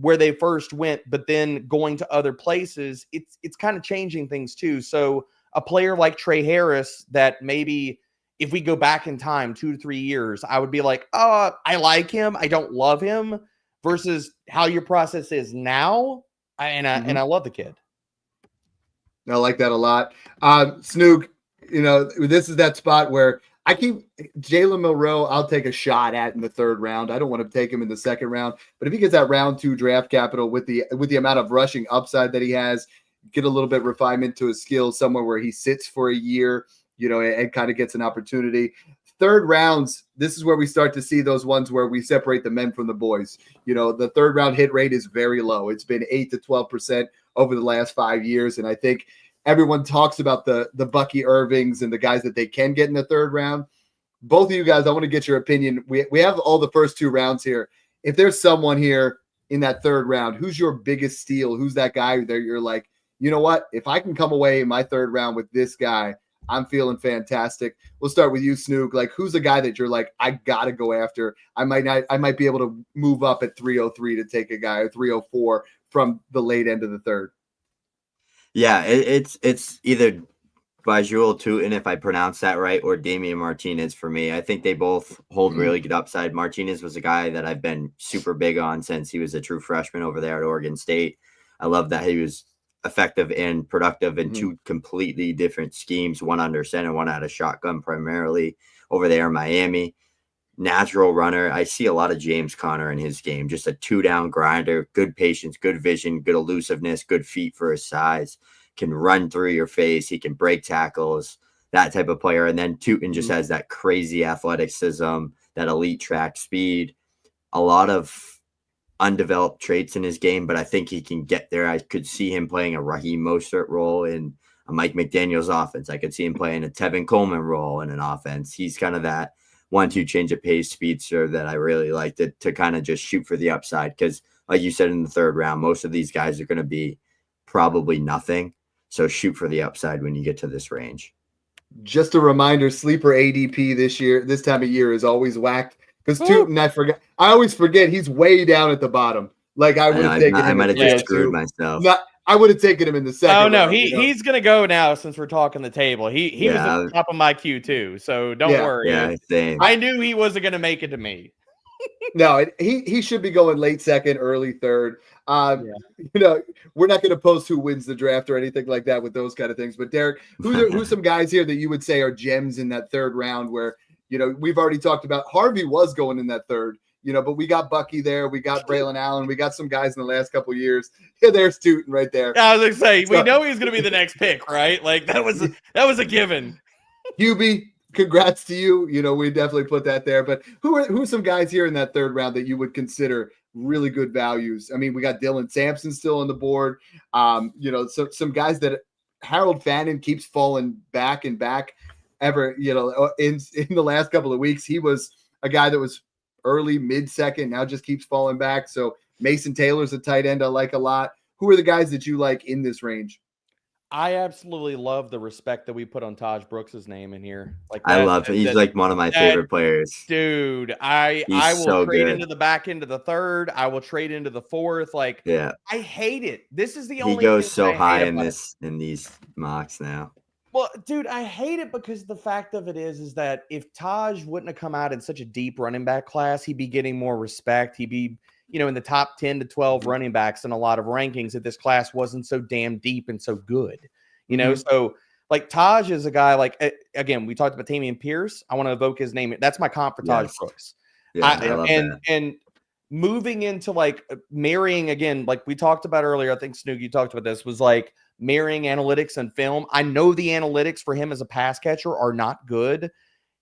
Speaker 3: where they first went, but then going to other places, it's kind of changing things too. So a player like Trey Harris that maybe if we go back in time 2 to 3 years, I would be like, oh, I like him, I don't love him, versus how your process is now. And I love the kid.
Speaker 1: I like that a lot. Snoog, this is that spot where I keep Jalen Milroe, I'll take a shot at in the 3rd round. I don't want to take him in the 2nd round, but if he gets that round 2 draft capital with the amount of rushing upside that he has, get a little bit of refinement to his skills somewhere where he sits for a year, and kind of gets an opportunity. 3rd rounds, this is where we start to see those ones where we separate the men from the boys. The 3rd round hit rate is very low. It's been 8 to 12% over the last 5 years, and I think everyone talks about the Bucky Irvings and the guys that they can get in the 3rd round. Both of you guys, I want to get your opinion. We have all the first 2 rounds here. If there's someone here in that 3rd round, who's your biggest steal? Who's that guy that you're like, you know what? If I can come away in my 3rd round with this guy, I'm feeling fantastic. We'll start with you, Snoog. Like, who's the guy that you're like, I got to go after? I might be able to move up at 303 to take a guy, or 304 from the late end of the 3rd.
Speaker 2: Yeah, it's either Bajul Tutin, if I pronounce that right, or Damian Martinez for me. I think they both hold really good upside. Martinez was a guy that I've been super big on since he was a true freshman over there at Oregon State. I love that he was effective and productive in 2 completely different schemes, one under center, one out of shotgun primarily over there in Miami. Natural runner. I see a lot of James Conner in his game, just a 2-down grinder, good patience, good vision, good elusiveness, good feet for his size, can run through your face. He can break tackles, that type of player. And then Tutin just has that crazy athleticism, that elite track speed, a lot of undeveloped traits in his game, but I think he can get there. I could see him playing a Raheem Mostert role in a Mike McDaniel's offense. I could see him playing a Tevin Coleman role in an offense. He's kind of that 1-2 change of pace speedster that I really like to kind of just shoot for the upside. Because like you said, in the 3rd round, most of these guys are going to be probably nothing. So shoot for the upside when you get to this range.
Speaker 1: Just a reminder, sleeper ADP this time of year is always whacked. Because Tutin, I always forget he's way down at the bottom. Like I would have taken him.
Speaker 2: I might have just screwed myself.
Speaker 1: I would have taken him in the 2nd.
Speaker 3: Oh no, he's gonna go now since we're talking the table. He was at the top of my queue too, so don't worry.
Speaker 2: Yeah, same.
Speaker 3: I knew he wasn't gonna make it to me.
Speaker 1: No, he should be going late 2nd, early 3rd. We're not going to post who wins the draft or anything like that with those kind of things. But Derek, who's some guys here that you would say are gems in that 3rd round where, we've already talked about Harvey was going in that 3rd, but we got Bucky there. We got Braylon Allen. We got some guys in the last couple of years. Yeah, there's Tutin right there.
Speaker 3: I was going to say, we know he's going to be the next pick, right? Like that was a given.
Speaker 1: Hubie, congrats to you. We definitely put that there. But who are some guys here in that 3rd round that you would consider really good values? I mean, we got Dylan Sampson still on the board. Some guys that Harold Fannin keeps falling back and back ever, in the last couple of weeks. He was a guy that was early, mid-2nd, now just keeps falling back. So Mason Taylor's a tight end I like a lot. Who are the guys that you like in this range?
Speaker 3: I absolutely love the respect that we put on Taj Brooks's name in here. Like
Speaker 2: I love him. He's like one of my favorite players.
Speaker 3: Dude, I will trade into the back end of the 3rd. I will trade into the 4th. Like, yeah, I hate it. This is the only.
Speaker 2: He goes so high in these mocks now.
Speaker 3: Well, dude, I hate it because the fact of it is that if Taj wouldn't have come out in such a deep running back class, he'd be getting more respect. He'd be, in the top 10 to 12 running backs in a lot of rankings if this class wasn't so damn deep and so good. So like Taj is a guy like, again, we talked about Tamian Pierce. I want to evoke his name. That's my comp for Taj Brooks.
Speaker 2: Yeah, I love that.
Speaker 3: And moving into like marrying again, like we talked about earlier, I think Snoog, you talked about this, was like marrying analytics and film. I know the analytics for him as a pass catcher are not good.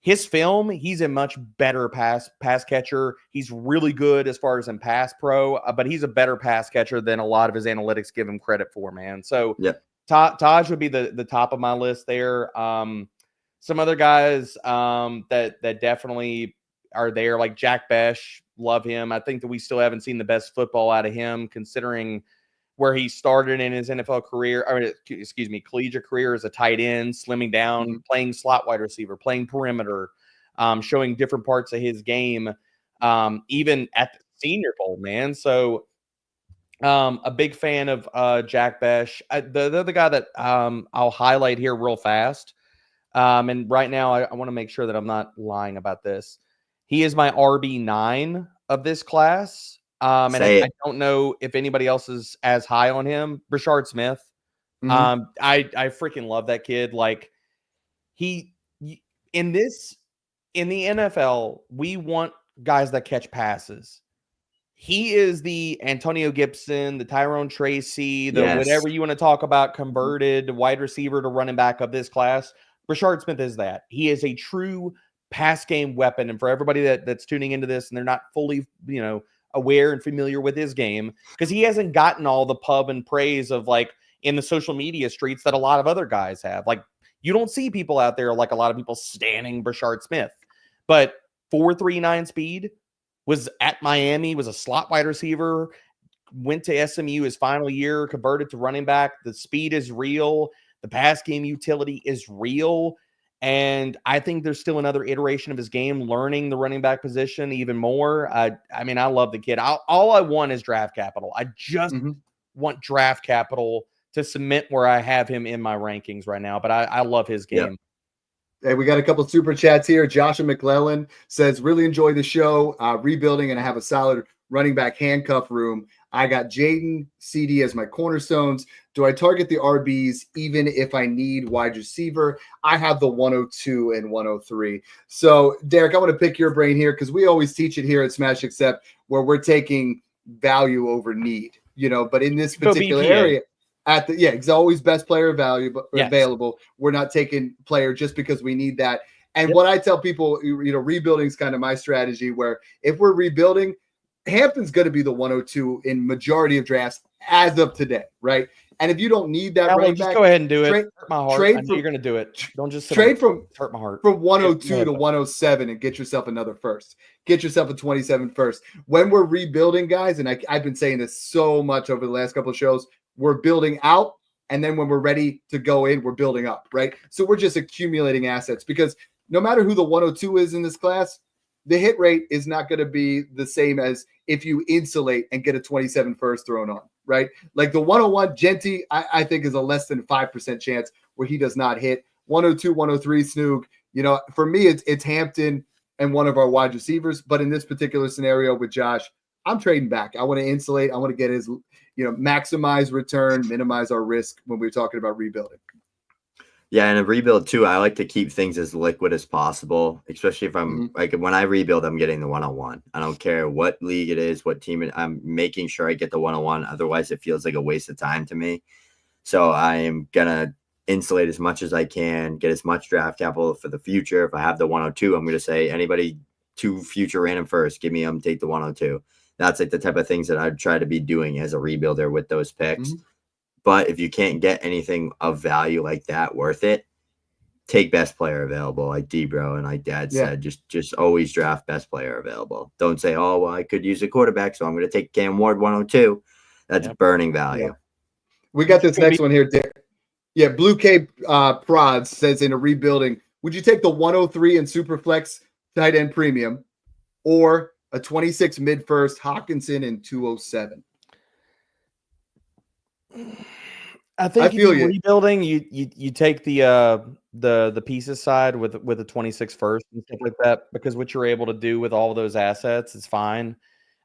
Speaker 3: His film, he's a much better pass catcher. He's really good as far as in pass pro, but he's a better pass catcher than a lot of his analytics give him credit for, man. So Taj would be the top of my list there. Some other guys that definitely are there, like Jack Besh, love him. I think that we still haven't seen the best football out of him, considering where he started in his NFL career, collegiate career as a tight end, slimming down, playing slot wide receiver, playing perimeter, showing different parts of his game, even at the Senior Bowl, man. So a big fan of Jack Besh. The other guy that I'll highlight here real fast, and right now I want to make sure that I'm not lying about this. He is my RB9 of this class. And I don't know if anybody else is as high on him. Brashard Smith. I freaking love that kid. Like in the NFL, we want guys that catch passes. He is the Antonio Gibson, the Tyrone Tracy, whatever you want to talk about, converted wide receiver to running back of this class. Brashard Smith is that. He is a true pass game weapon. And for everybody that's tuning into this and they're not fully, aware and familiar with his game, because he hasn't gotten all the pub and praise of like in the social media streets that a lot of other guys have. Like you don't see people out there like a lot of people standing Brashard Smith, but 4.39 speed, was at Miami, was a slot wide receiver, went to SMU his final year, converted to running back. The speed is real. The pass game utility is real. And I think there's still another iteration of his game, learning the running back position even more. I love the kid. All I want is draft capital. I just want draft capital to cement where I have him in my rankings right now. But I love his game.
Speaker 1: Yep. Hey, we got a couple super chats here. Joshua McClellan says, really enjoy the show, rebuilding, and I have a solid running back handcuff room. I got Jaden, CD as my cornerstones. Do I target the RBs even if I need wide receiver? I have the 102 and 103. So, Derek, I want to pick your brain here because we always teach it here at Smash Accept where we're taking value over need, but in this particular area, it's always best player available. We're not taking player just because we need that. And what I tell people, rebuilding is kind of my strategy where if we're rebuilding, Hampton's going to be the 102 in majority of drafts as of today, right? And if you don't need that running back,
Speaker 3: go ahead and do it. Hurt my heart. I know you're going to do it. Don't just
Speaker 1: trade from
Speaker 3: hurt my heart.
Speaker 1: From 102 to 107 and get yourself another first. Get yourself a 27 first. When we're rebuilding, guys, and I've been saying this so much over the last couple of shows, we're building out, and then when we're ready to go in, we're building up, right? So we're just accumulating assets because no matter who the 102 is in this class, the hit rate is not going to be the same as if you insulate and get a 27 first thrown on, right? Like the 101, Genty, I think is a less than 5% chance where he does not hit. 102, 103, Snoog, for me, it's Hampton and one of our wide receivers. But in this particular scenario with Josh, I'm trading back. I want to insulate. I want to get his, maximize return, minimize our risk when we're talking about rebuilding.
Speaker 2: Yeah, and a rebuild too, I like to keep things as liquid as possible, especially if I'm like when I rebuild, I'm getting the 101. I don't care what league it is, what team I'm making sure I get the 101. Otherwise, it feels like a waste of time to me. So I am gonna insulate as much as I can, get as much draft capital for the future. If I have the 102, I'm gonna say anybody 2 future random first, give me them, take the 102. That's like the type of things that I'd try to be doing as a rebuilder with those picks. But if you can't get anything of value like that worth it, take best player available, like D-Bro and like Dad said. Just always draft best player available. Don't say, oh, well, I could use a quarterback, so I'm going to take Cam Ward 102. That's burning value.
Speaker 1: Yeah. We got this next one here, Dick. Yeah, Blue Cape Prods says in a rebuilding, would you take the 103 in Superflex tight end premium or a 26 mid-first Hawkinson in 207?
Speaker 3: I think if you're rebuilding, you take the pieces side with a 26 first and stuff like that, because what you're able to do with all of those assets is fine.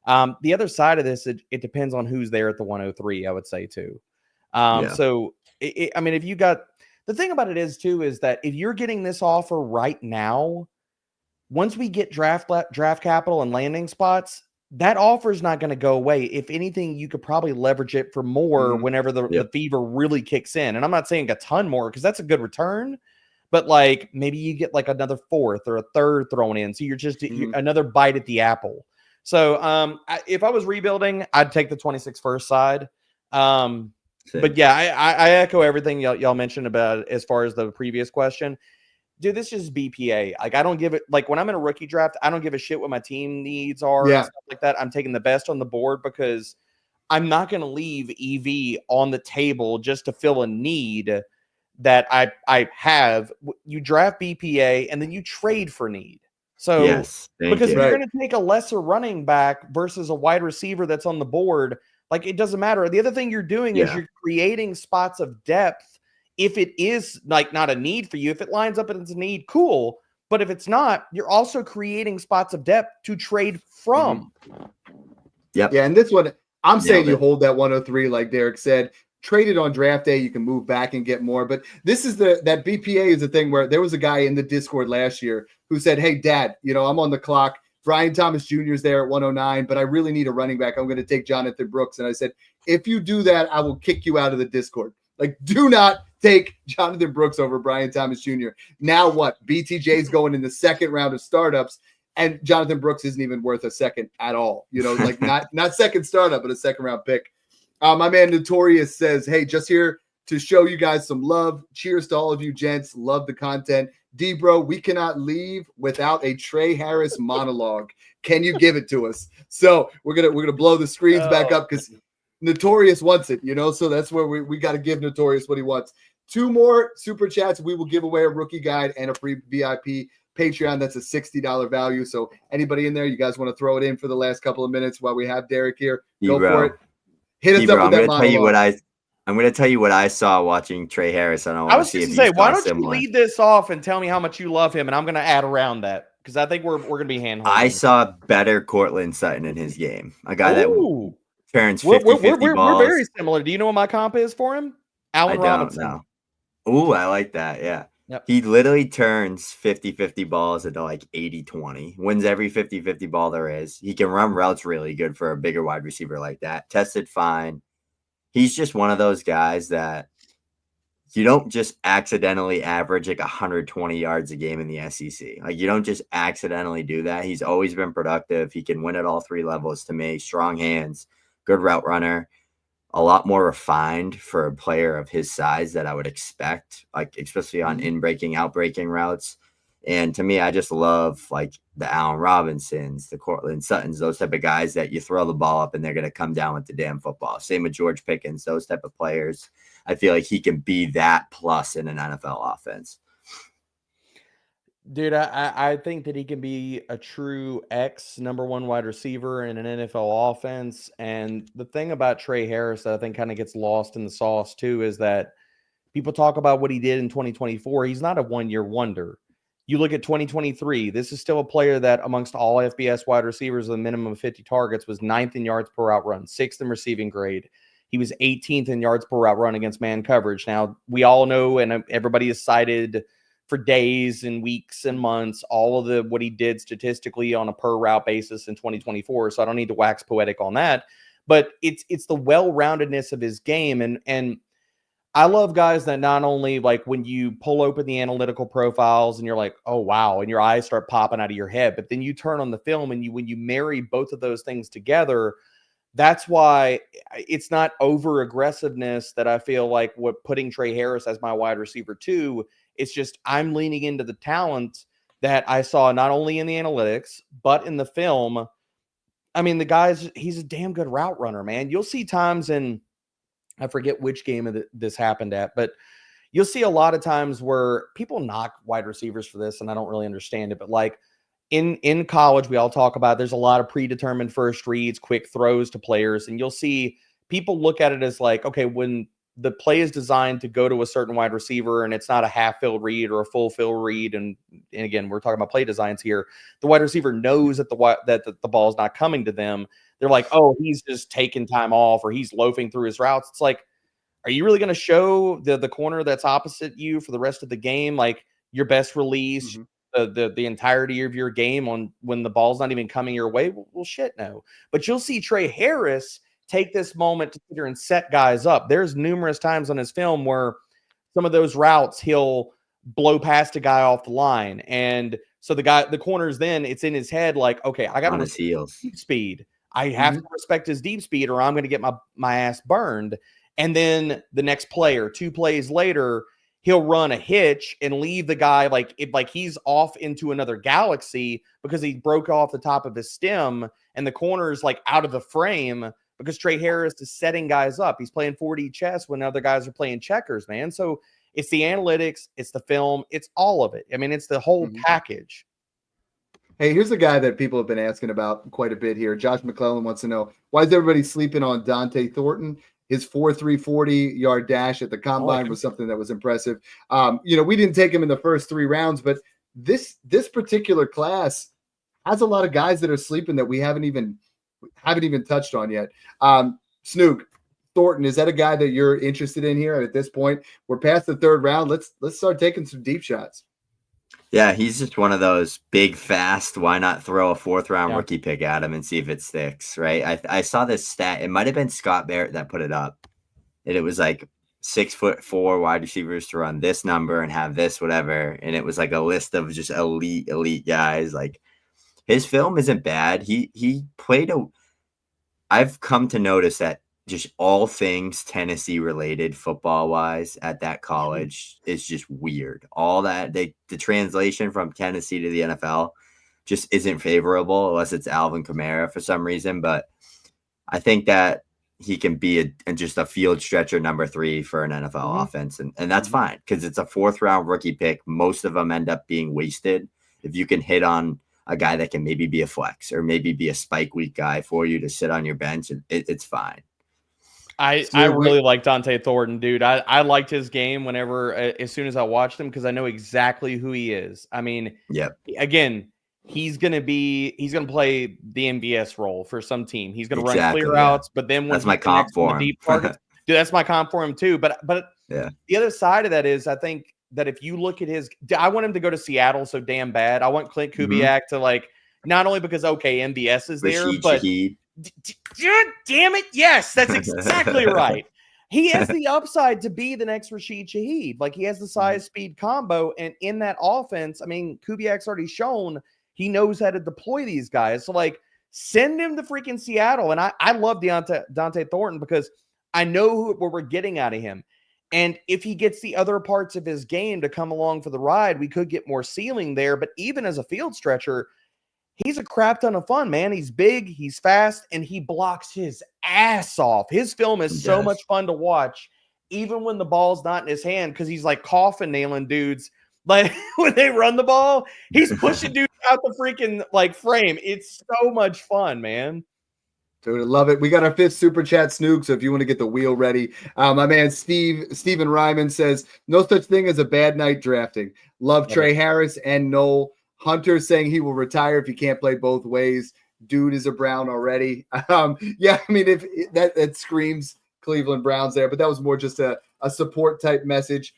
Speaker 3: The other side of this, it depends on who's there at the 103, I would say too. So if you got, the thing about it is that if you're getting this offer right now, once we get draft capital and landing spots, that offer is not going to go away. If anything, you could probably leverage it for more whenever the fever really kicks in. And I'm not saying a ton more because that's a good return, but like maybe you get like another fourth or a third thrown in. So you're just another bite at the apple. So if I was rebuilding, I'd take the 26 first side. But yeah, I echo everything y'all mentioned about as far as the previous question. Dude, this is BPA. Like, I don't give it, like, when I'm in a rookie draft, I don't give a shit what my team needs are and stuff like that. I'm taking the best on the board because I'm not going to leave EV on the table just to fill a need that I have. You draft BPA and then you trade for need. So, because you're going to take a lesser running back versus a wide receiver that's on the board, like, it doesn't matter. The other thing you're doing is you're creating spots of depth. If it is like not a need for you, if it lines up and it's a need, cool. But if it's not, you're also creating spots of depth to trade from.
Speaker 1: Yeah, and this one, I'm saying you hold that 103, like Derek said. Trade it on draft day, you can move back and get more. But this is that BPA is the thing where there was a guy in the Discord last year who said, "Hey, Dad, I'm on the clock. Brian Thomas Jr. is there at 109, but I really need a running back. I'm going to take Jonathan Brooks." And I said, "If you do that, I will kick you out of the Discord. Like, do not take Jonathan Brooks over Brian Thomas Jr. Now what? BTJ's going in the second round of startups, and Jonathan Brooks isn't even worth a second at all. Like not second startup, but a second round pick. My man Notorious says, "Hey, just here to show you guys some love. Cheers to all of you gents. Love the content. D-Bro, we cannot leave without a Trey Harris monologue. Can you give it to us?" So we're gonna blow the screens back up because Notorious wants it, so that's where we got to give Notorious what he wants. 2 more super chats. We will give away a rookie guide and a free VIP Patreon. That's a $60 value. So anybody in there, you guys want to throw it in for the last couple of minutes while we have Derek here? Go for it. Hit us up with that monologue.
Speaker 2: I'm going to tell you what I saw watching Trey Harris. I was
Speaker 3: just going to say, why don't you lead this off and tell me how much you love him, and I'm going to add around that because I think we're going to be hand-holding.
Speaker 2: I saw better Cortland Sutton in his game. A guy that turns 50-50 balls.
Speaker 3: We're very similar. Do you know what my comp is for him? Allen Robinson.
Speaker 2: I don't know. Ooh, I like that. Yeah.
Speaker 3: Yep.
Speaker 2: He literally turns 50-50 balls into like 80-20. Wins every 50-50 ball there is. He can run routes really good for a bigger wide receiver like that. Tested fine. He's just one of those guys that you don't just accidentally average like 120 yards a game in the SEC. Like, you don't just accidentally do that. He's always been productive. He can win at all 3 levels to me. Strong hands. Good route runner, a lot more refined for a player of his size that I would expect, like especially on in-breaking, out-breaking routes. And to me, I just love like the Allen Robinsons, the Cortland Suttons, those type of guys that you throw the ball up and they're going to come down with the damn football. Same with George Pickens, those type of players. I feel like he can be that plus in an NFL offense.
Speaker 3: Dude, I think that he can be a true number 1 wide receiver in an NFL offense. And the thing about Trey Harris that I think kind of gets lost in the sauce too is that people talk about what he did in 2024. He's not a one-year wonder. You look at 2023, this is still a player that amongst all FBS wide receivers with a minimum of 50 targets was 9th in yards per route run, 6th in receiving grade. He was 18th in yards per route run against man coverage. Now, we all know, and everybody has cited for days and weeks and months, all of what he did statistically on a per route basis in 2024. So I don't need to wax poetic on that, but it's the well-roundedness of his game. And I love guys that not only like when you pull open the analytical profiles and you're like, oh, wow, and your eyes start popping out of your head, but then you turn on the film and when you marry both of those things together, that's why it's not over aggressiveness that I feel like what putting Trey Harris as my wide receiver too. It's just I'm leaning into the talent that I saw not only in the analytics, but in the film. I mean, he's a damn good route runner, man. You'll see times I forget which game this happened at, but you'll see a lot of times where people knock wide receivers for this, and I don't really understand it, but like in college, we all talk about there's a lot of predetermined first reads, quick throws to players, and you'll see people look at it as like, okay, when the play is designed to go to a certain wide receiver and it's not a half-field read or a full-field read, and again, we're talking about play designs here, the wide receiver knows that the ball is not coming to them. They're like, oh, he's just taking time off or he's loafing through his routes. It's like, are you really going to show the corner that's opposite you for the rest of the game, like your best release, the entirety of your game on when the ball's not even coming your way. Well, shit, no. But you'll see Trey Harris take this moment to sit here and set guys up. There's numerous times on his film where some of those routes he'll blow past a guy off the line, and so the corners, then it's in his head like, okay, I got
Speaker 2: on his heels
Speaker 3: deep speed. I have to respect his deep speed, or I'm going to get my ass burned. And then the next play or 2 plays later, he'll run a hitch and leave the guy like he's off into another galaxy because he broke off the top of his stem, and the corner's like out of the frame because Trey Harris is setting guys up. He's playing 4D chess when other guys are playing checkers, man. So it's the analytics, it's the film, it's all of it. I mean, it's the whole package.
Speaker 1: Hey, here's a guy that people have been asking about quite a bit here. Josh McClellan wants to know, why is everybody sleeping on Dante Thornton? His 4.3 40-yard dash at the combine was something that was impressive. We didn't take him in the first 3 rounds, but this particular class has a lot of guys that are sleeping that we haven't even touched on yet. Snook, Thornton, is that a guy that you're interested in here at this point? We're past the 3rd round. Let's start taking some deep shots.
Speaker 2: Yeah, he's just one of those big, fast. Why not throw a 4th round rookie pick at him and see if it sticks, right? I saw this stat. It might have been Scott Barrett that put it up. And it was like 6'4" wide receivers to run this number and have this, whatever. And it was like a list of just elite guys. Like, his film isn't bad. He played I've come to notice that just all things Tennessee related football wise at that college is just weird. All that the translation from Tennessee to the NFL just isn't favorable unless it's Alvin Kamara for some reason. But I think that he can be just a field stretcher number 3 for an NFL offense. And that's fine because it's a 4th round rookie pick. Most of them end up being wasted. If you can hit on a guy that can maybe be a flex or maybe be a spike week guy for you to sit on your bench, it's fine.
Speaker 3: I really like Dante Thornton, dude. I liked his game as soon as I watched him because I know exactly who he is. I mean, again, he's gonna play the MVS role for some team. He's gonna run clear outs, but then
Speaker 2: that's my comp for him.
Speaker 3: Deep targets, dude, that's my comp for him too. But the other side of that is, I think that if you look at I want him to go to Seattle so damn bad. I want Clint Kubiak to not only because MVS is there, but damn it, yes, that's exactly right. He has the upside to be the next Rashid Shaheed. Like, he has the size speed combo, and in that offense, I mean, Kubiak's already shown he knows how to deploy these guys. So send him to freaking Seattle. And I love Dante Thornton because I know what we're getting out of him. And if he gets the other parts of his game to come along for the ride, we could get more ceiling there. But even as a field stretcher, he's a crap ton of fun, man. He's big, he's fast, and he blocks his ass off. His film is so much fun to watch, even when the ball's not in his hand, because he's like coffin nailing dudes. Like, when they run the ball, he's pushing dudes out the freaking frame. It's so much fun, man.
Speaker 1: Dude, I love it. We got our 5th super chat, Snook. So if you want to get the wheel ready, my man Steven Ryman says, no such thing as a bad night drafting. Love Trey Harris and Noel. Hunter saying he will retire if he can't play both ways. Dude is a Brown already. I mean, if that screams Cleveland Browns there, but that was more just a support type message.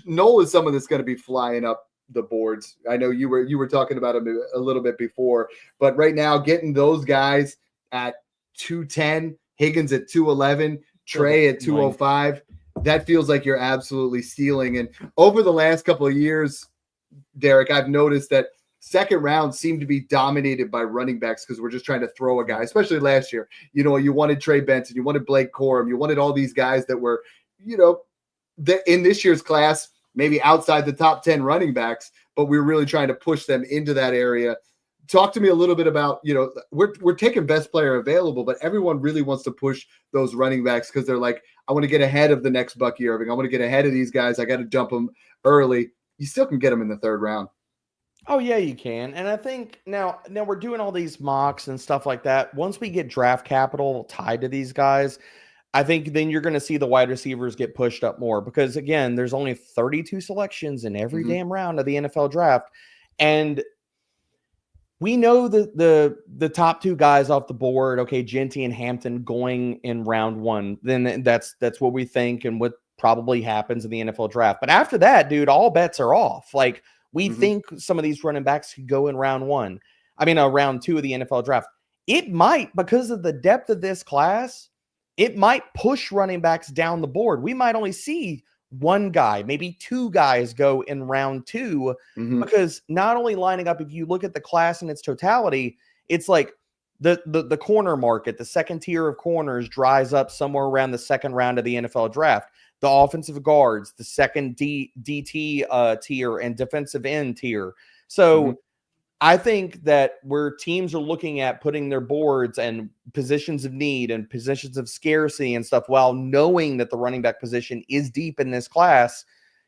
Speaker 1: Noel is someone that's going to be flying up the boards. I know you were talking about him a little bit before, but right now getting those guys at 210, Higgins at 211, Trey at 205, that feels like you're absolutely stealing. And over the last couple of years, Derek, I've noticed that second round seemed to be dominated by running backs because we're just trying to throw a guy, especially last year. You wanted Trey Benson, you wanted Blake Corum, you wanted all these guys that were, in this year's class, maybe outside the top 10 running backs, but we're really trying to push them into that area. Talk to me a little bit about, we're taking best player available, but everyone really wants to push those running backs because they're like, I want to get ahead of the next Bucky Irving. I want to get ahead of these guys. I got to jump them early. You still can get them in the 3rd round.
Speaker 3: Oh, yeah, you can. And I think now we're doing all these mocks and stuff like that. Once we get draft capital tied to these guys, I think then you're going to see the wide receivers get pushed up more because, again, there's only 32 selections in every damn round of the NFL draft. And we know the top 2 guys off the board, okay, Genty and Hampton going in round 1. Then that's what we think and what probably happens in the NFL draft. But after that, dude, all bets are off. We think some of these running backs could go in round 2 of the NFL draft. It might, because of the depth of this class, it might push running backs down the board. We might only see one guy, maybe 2 guys go in round 2 because not only lining up, if you look at the class in its totality, it's like the corner market, the second tier of corners dries up somewhere around the second round of the NFL draft. The offensive guards, the second DT tier and defensive end tier. So I think that where teams are looking at putting their boards and positions of need and positions of scarcity and stuff, while knowing that the running back position is deep in this class,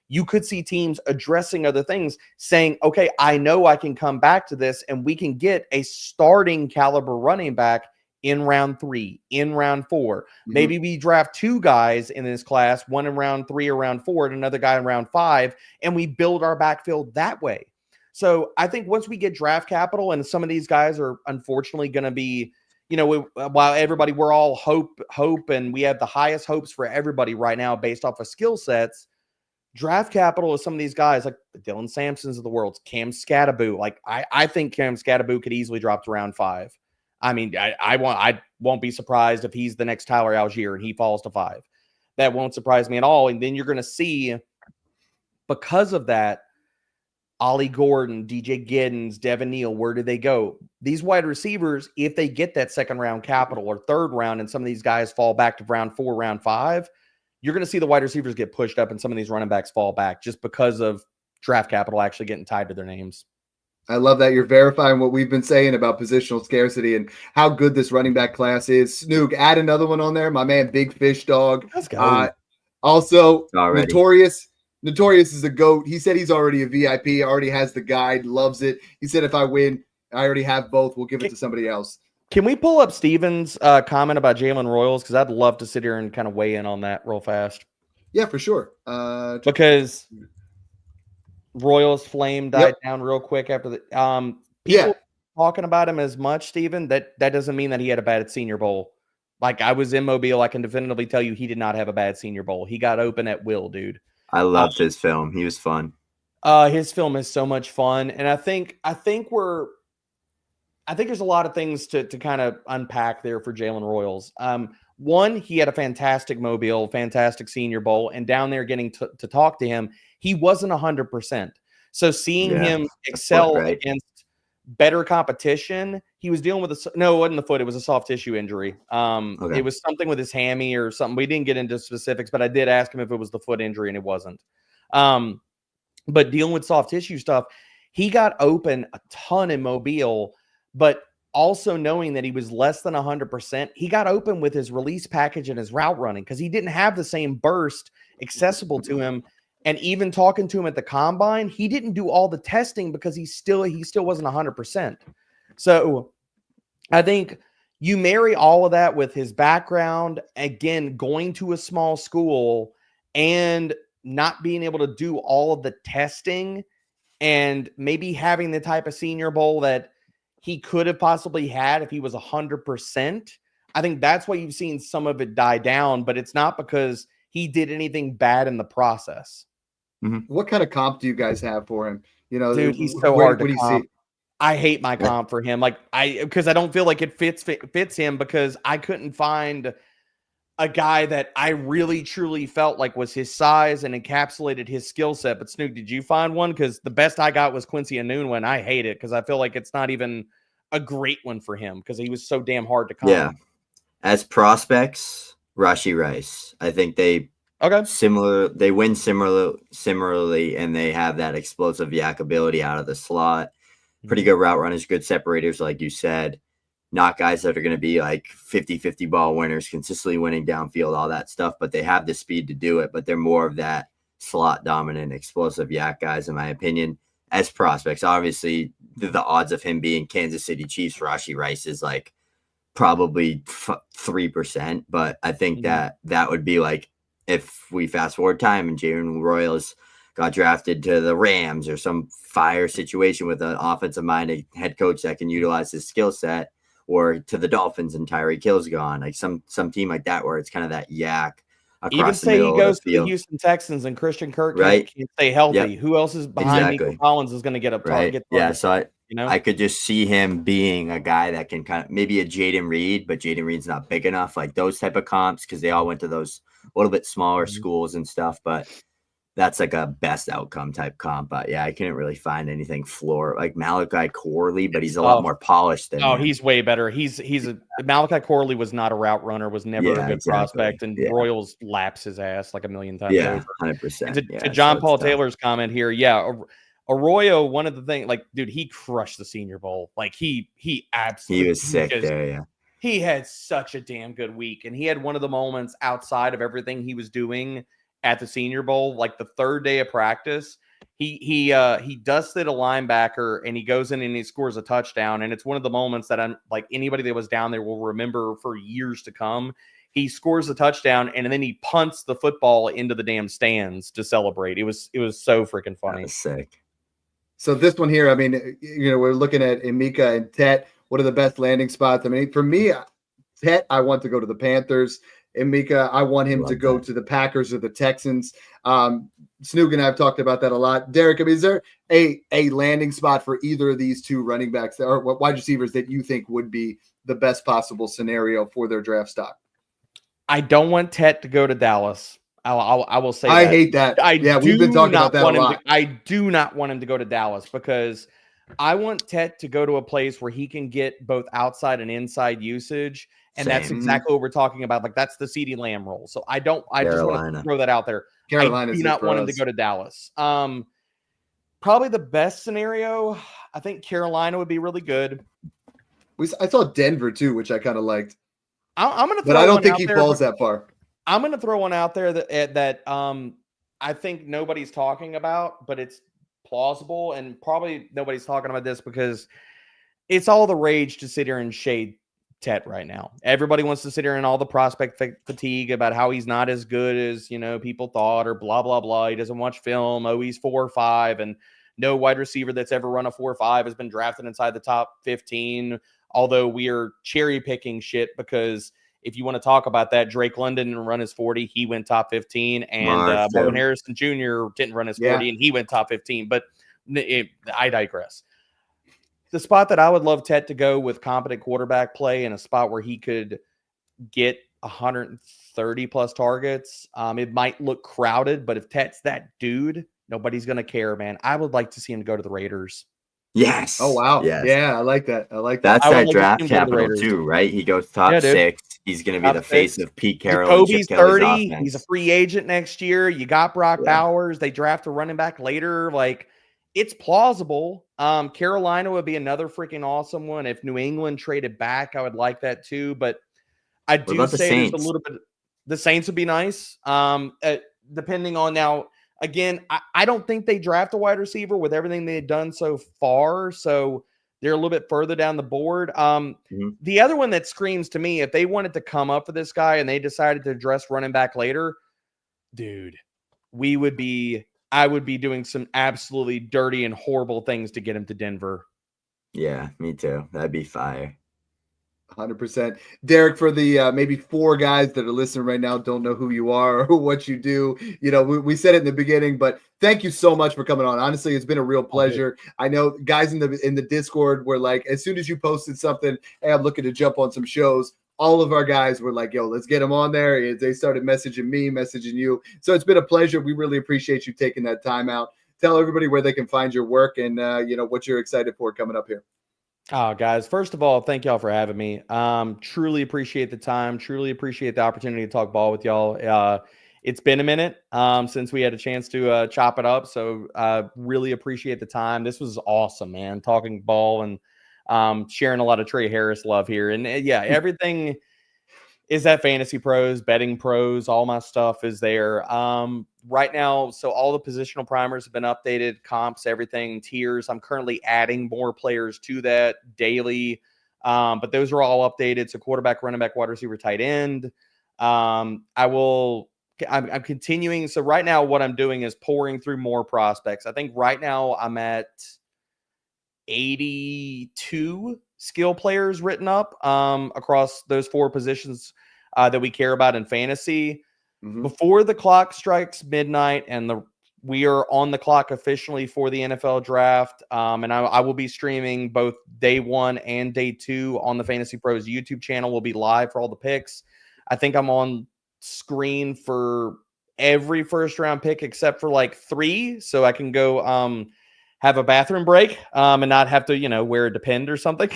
Speaker 3: you could see teams addressing other things, saying, okay, I know I can come back to this and we can get a starting caliber running back in round 3, in round 4. Maybe we draft 2 guys in this class, one in round 3 or round 4 and another guy in round 5, and we build our backfield that way. So I think once we get draft capital, and some of these guys are unfortunately going to be, while we're all hope, and we have the highest hopes for everybody right now based off of skill sets, draft capital is some of these guys like the Dylan Sampsons of the world, Cam Skattebo. Like I think Cam Skattebo could easily drop to round 5. I mean, I won't be surprised if he's the next Tyler Algier and he falls to 5. That won't surprise me at all. And then you're going to see, because of that, Ollie Gordon, DJ Giddens, Devin Neal, where do they go? These wide receivers, if they get that second round capital or third round, and some of these guys fall back to round 4, round 5, you're going to see the wide receivers get pushed up and some of these running backs fall back just because of draft capital actually getting tied to their names.
Speaker 1: I love that you're verifying what we've been saying about positional scarcity and how good this running back class is. Snook, add another one on there. My man, Big Fish Dog.
Speaker 3: Let's go.
Speaker 1: Also, Notorious. Notorious is a GOAT. He said he's already a VIP, already has the guide, loves it. He said, if I win, I already have both. We'll give it to somebody else.
Speaker 3: Can we pull up Steven's comment about Jaylen Royals? Because I'd love to sit here and kind of weigh in on that real fast.
Speaker 1: Yeah, for sure.
Speaker 3: Because Royals' flame died down real quick after the people talking about him as much, Steven, that doesn't mean that he had a bad Senior Bowl. Like, I was in Mobile, I can definitively tell you he did not have a bad Senior Bowl. He got open at will, dude.
Speaker 2: I loved his film. He was fun.
Speaker 3: His film is so much fun, and I think there's a lot of things to kind of unpack there for Jaylen Royals. One, he had a fantastic Mobile, fantastic Senior Bowl, and down there getting to talk to him, he wasn't 100%. So seeing him excel against better competition, he was dealing with it wasn't the foot, it was a soft tissue injury. It was something with his hammy or something. We didn't get into specifics, but I did ask him if it was the foot injury, and it wasn't. But dealing with soft tissue stuff, he got open a ton in Mobile, but also knowing that he was less than 100%, he got open with his release package and his route running because he didn't have the same burst accessible to him. And even talking to him at the combine, he didn't do all the testing because he still wasn't 100%. So I think you marry all of that with his background, again, going to a small school and not being able to do all of the testing and maybe having the type of Senior Bowl that he could have possibly had if he was 100%. I think that's why you've seen some of it die down, but it's not because he did anything bad in the process.
Speaker 1: What kind of comp do you guys have for him?
Speaker 3: Dude, he's so hard to comp. I hate my comp for him. Because I don't feel like it fits him, because I couldn't find a guy that I really truly felt like was his size and encapsulated his skill set. But Snook, did you find one? Because the best I got was Quincy Enunwa, and I hate it because I feel like it's not even a great one for him because he was so damn hard to comp.
Speaker 2: Yeah. As prospects, Rashee Rice. I think they win similarly, and they have that explosive yak ability out of the slot. Pretty good route runners, good separators, like you said. Not guys that are going to be like 50-50 ball winners, consistently winning downfield, all that stuff, but they have the speed to do it. But they're more of that slot dominant, explosive yak guys, in my opinion, as prospects. Obviously, the odds of him being Kansas City Chiefs Rashee Rice is like probably 3%. But I think that would be like, if we fast forward time and Jaylen Royals got drafted to the Rams or some fire situation with an offensive-minded head coach that can utilize his skill set, or to the Dolphins and Tyreek Hill's gone, like some team like that where it's kind of that yak.
Speaker 3: Even
Speaker 2: across the
Speaker 3: say he
Speaker 2: middle of the
Speaker 3: goes to the
Speaker 2: field.
Speaker 3: Houston Texans and Christian Kirk
Speaker 2: Right.
Speaker 3: can't stay healthy.
Speaker 2: Yep.
Speaker 3: Who else is behind Nico
Speaker 2: Exactly.
Speaker 3: Collins is going to get up
Speaker 2: Right.
Speaker 3: get
Speaker 2: Yeah.
Speaker 3: targets,
Speaker 2: So
Speaker 3: you know?
Speaker 2: I could just see him being a guy that can kind of maybe a Jaden Reed, but Jaden Reed's not big enough, like those type of comps, because they all went to those a little bit smaller schools and stuff. But that's like a best outcome type comp. But yeah, I couldn't really find anything floor like Malachi Corley, but he's a lot more polished than him.
Speaker 3: He's way better. Malachi Corley was not a route runner, was never a good prospect, and Royals laps his ass like a million times over.
Speaker 2: 100%.
Speaker 3: To John Paul Taylor's comment here, Arroyo, one of the things, like, dude, he crushed the Senior Bowl. Like, he absolutely,
Speaker 2: he was sick there. Yeah,
Speaker 3: he had such a damn good week, and he had one of the moments outside of everything he was doing at the Senior Bowl, like the third day of practice. He dusted a linebacker, and he goes in and he scores a touchdown, and it's one of the moments that I'm like anybody that was down there will remember for years to come. He scores a touchdown, and then he punts the football into the damn stands to celebrate. It was so freaking funny.
Speaker 2: That was sick.
Speaker 1: So this one here, I mean, we're looking at Emeka and Tet. What are the best landing spots? I mean, for me, Tet, I want to go to the Panthers. Emeka, I want him to go to the Packers or the Texans. Snoog and I have talked about that a lot. Derek, I mean, is there a landing spot for either of these two running backs or wide receivers that you think would be the best possible scenario for their draft stock?
Speaker 3: I don't want Tet to go to Dallas. I will say
Speaker 1: I hate that. We've been talking about that a lot.
Speaker 3: I do not want him to go to Dallas because I want Tet to go to a place where he can get both outside and inside usage. And that's exactly what we're talking about. Like, that's the CeeDee Lamb role. So I just want to throw that out there. I do not want him to go to Dallas. Probably the best scenario, I think Carolina would be really good.
Speaker 1: I saw Denver too, which I kind of liked.
Speaker 3: I'm going to throw
Speaker 1: but I don't think he falls that far.
Speaker 3: I'm going to throw one out there that I think nobody's talking about, but it's plausible, and probably nobody's talking about this because it's all the rage to sit here and shade Tet right now. Everybody wants to sit here and all the prospect fatigue about how he's not as good as people thought, or blah blah blah. He doesn't watch film. Oh, he's 4 or 5, and no wide receiver that's ever run a 4 or 5 has been drafted inside the top 15. Although we are cherry picking shit because if you want to talk about that, Drake London didn't run his 40. He went top 15. And Marvin Harrison Jr. didn't run his 40, and he went top 15. But I digress. The spot that I would love Tet to go with competent quarterback play in a spot where he could get 130-plus targets, it might look crowded, but if Tet's that dude, nobody's going to care, man. I would like to see him go to the Raiders.
Speaker 2: Yes.
Speaker 1: Oh, wow.
Speaker 2: Yes.
Speaker 1: Yeah, I like that.
Speaker 2: That's that draft capital too, right? He goes top 6. He's going to be the face of Pete Carroll.
Speaker 3: Kobe's 30. Offense. He's a free agent next year. You got Brock Bowers. They draft a running back later. Like, it's plausible. Carolina would be another freaking awesome one. If New England traded back, I would like that too. But I do say there's a little bit. The Saints would be nice. Depending on now. Again, I don't think they draft a wide receiver with everything they've done so far. So they're a little bit further down the board. The other one that screams to me, if they wanted to come up for this guy and they decided to address running back later, dude, I would be doing some absolutely dirty and horrible things to get him to Denver.
Speaker 2: Yeah, me too. That'd be fire.
Speaker 1: 100%. Derek, for the maybe 4 guys that are listening right now, don't know who you are or what you do. We said it in the beginning, but thank you so much for coming on. Honestly, it's been a real pleasure. I know guys in the Discord were like, as soon as you posted something, hey, I'm looking to jump on some shows. All of our guys were like, yo, let's get him on there. They started messaging me, messaging you. So it's been a pleasure. We really appreciate you taking that time out. Tell everybody where they can find your work and, what you're excited for coming up here.
Speaker 3: Oh, guys, first of all, thank y'all for having me. Truly appreciate the time. Truly appreciate the opportunity to talk ball with y'all. It's been a minute since we had a chance to chop it up. So really appreciate the time. This was awesome, man. Talking ball and sharing a lot of Trey Harris love here. And everything is at Fantasy Pros, Betting Pros. All my stuff is there. Right now, so all the positional primers have been updated, comps, everything, tiers. I'm currently adding more players to that daily, but those are all updated. So quarterback, running back, wide receiver, tight end. I'm continuing. So right now what I'm doing is pouring through more prospects. I think right now I'm at 82 skill players written up across those 4 positions that we care about in fantasy. before the clock strikes midnight and we are on the clock officially for the NFL draft. And I will be streaming both day 1 and day 2 on the Fantasy Pros YouTube channel. We'll be live for all the picks. I think I'm on screen for every first round pick except for like 3. So I can go have a bathroom break and not have to, wear a Depend or something.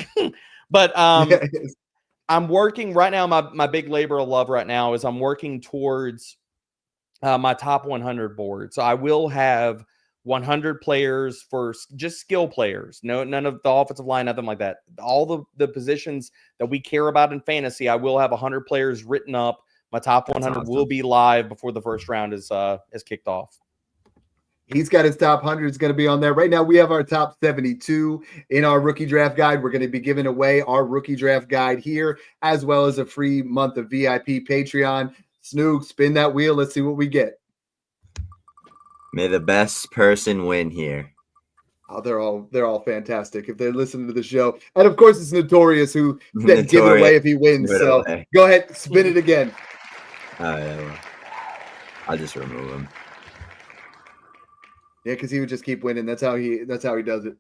Speaker 3: But
Speaker 1: Yes.
Speaker 3: I'm working right now. My big labor of love right now is I'm working towards my top 100 board. So I will have 100 players for just skill players. None of the offensive line, nothing like that. All the positions that we care about in fantasy, I will have 100 players written up. My top 100 will be live before the first round is kicked off.
Speaker 1: He's got his top 100 is going to be on there. Right now, we have our top 72 in our rookie draft guide. We're going to be giving away our rookie draft guide here, as well as a free month of VIP Patreon. Snoog, spin that wheel. Let's see what we get.
Speaker 2: May the best person win here.
Speaker 1: Oh, they're all fantastic if they're listening to the show. And of course, it's Notorious who said give it away if he wins. So go ahead, spin it again.
Speaker 2: I'll just remove him.
Speaker 1: Yeah, because he would just keep winning. That's how he does it.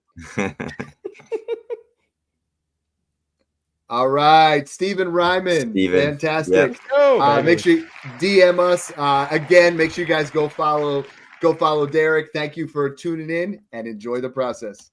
Speaker 1: All right, Steven Ryman. Fantastic.
Speaker 3: Yep.
Speaker 1: Make sure you DM us. Again, make sure you guys go follow Derek. Thank you for tuning in and enjoy the process.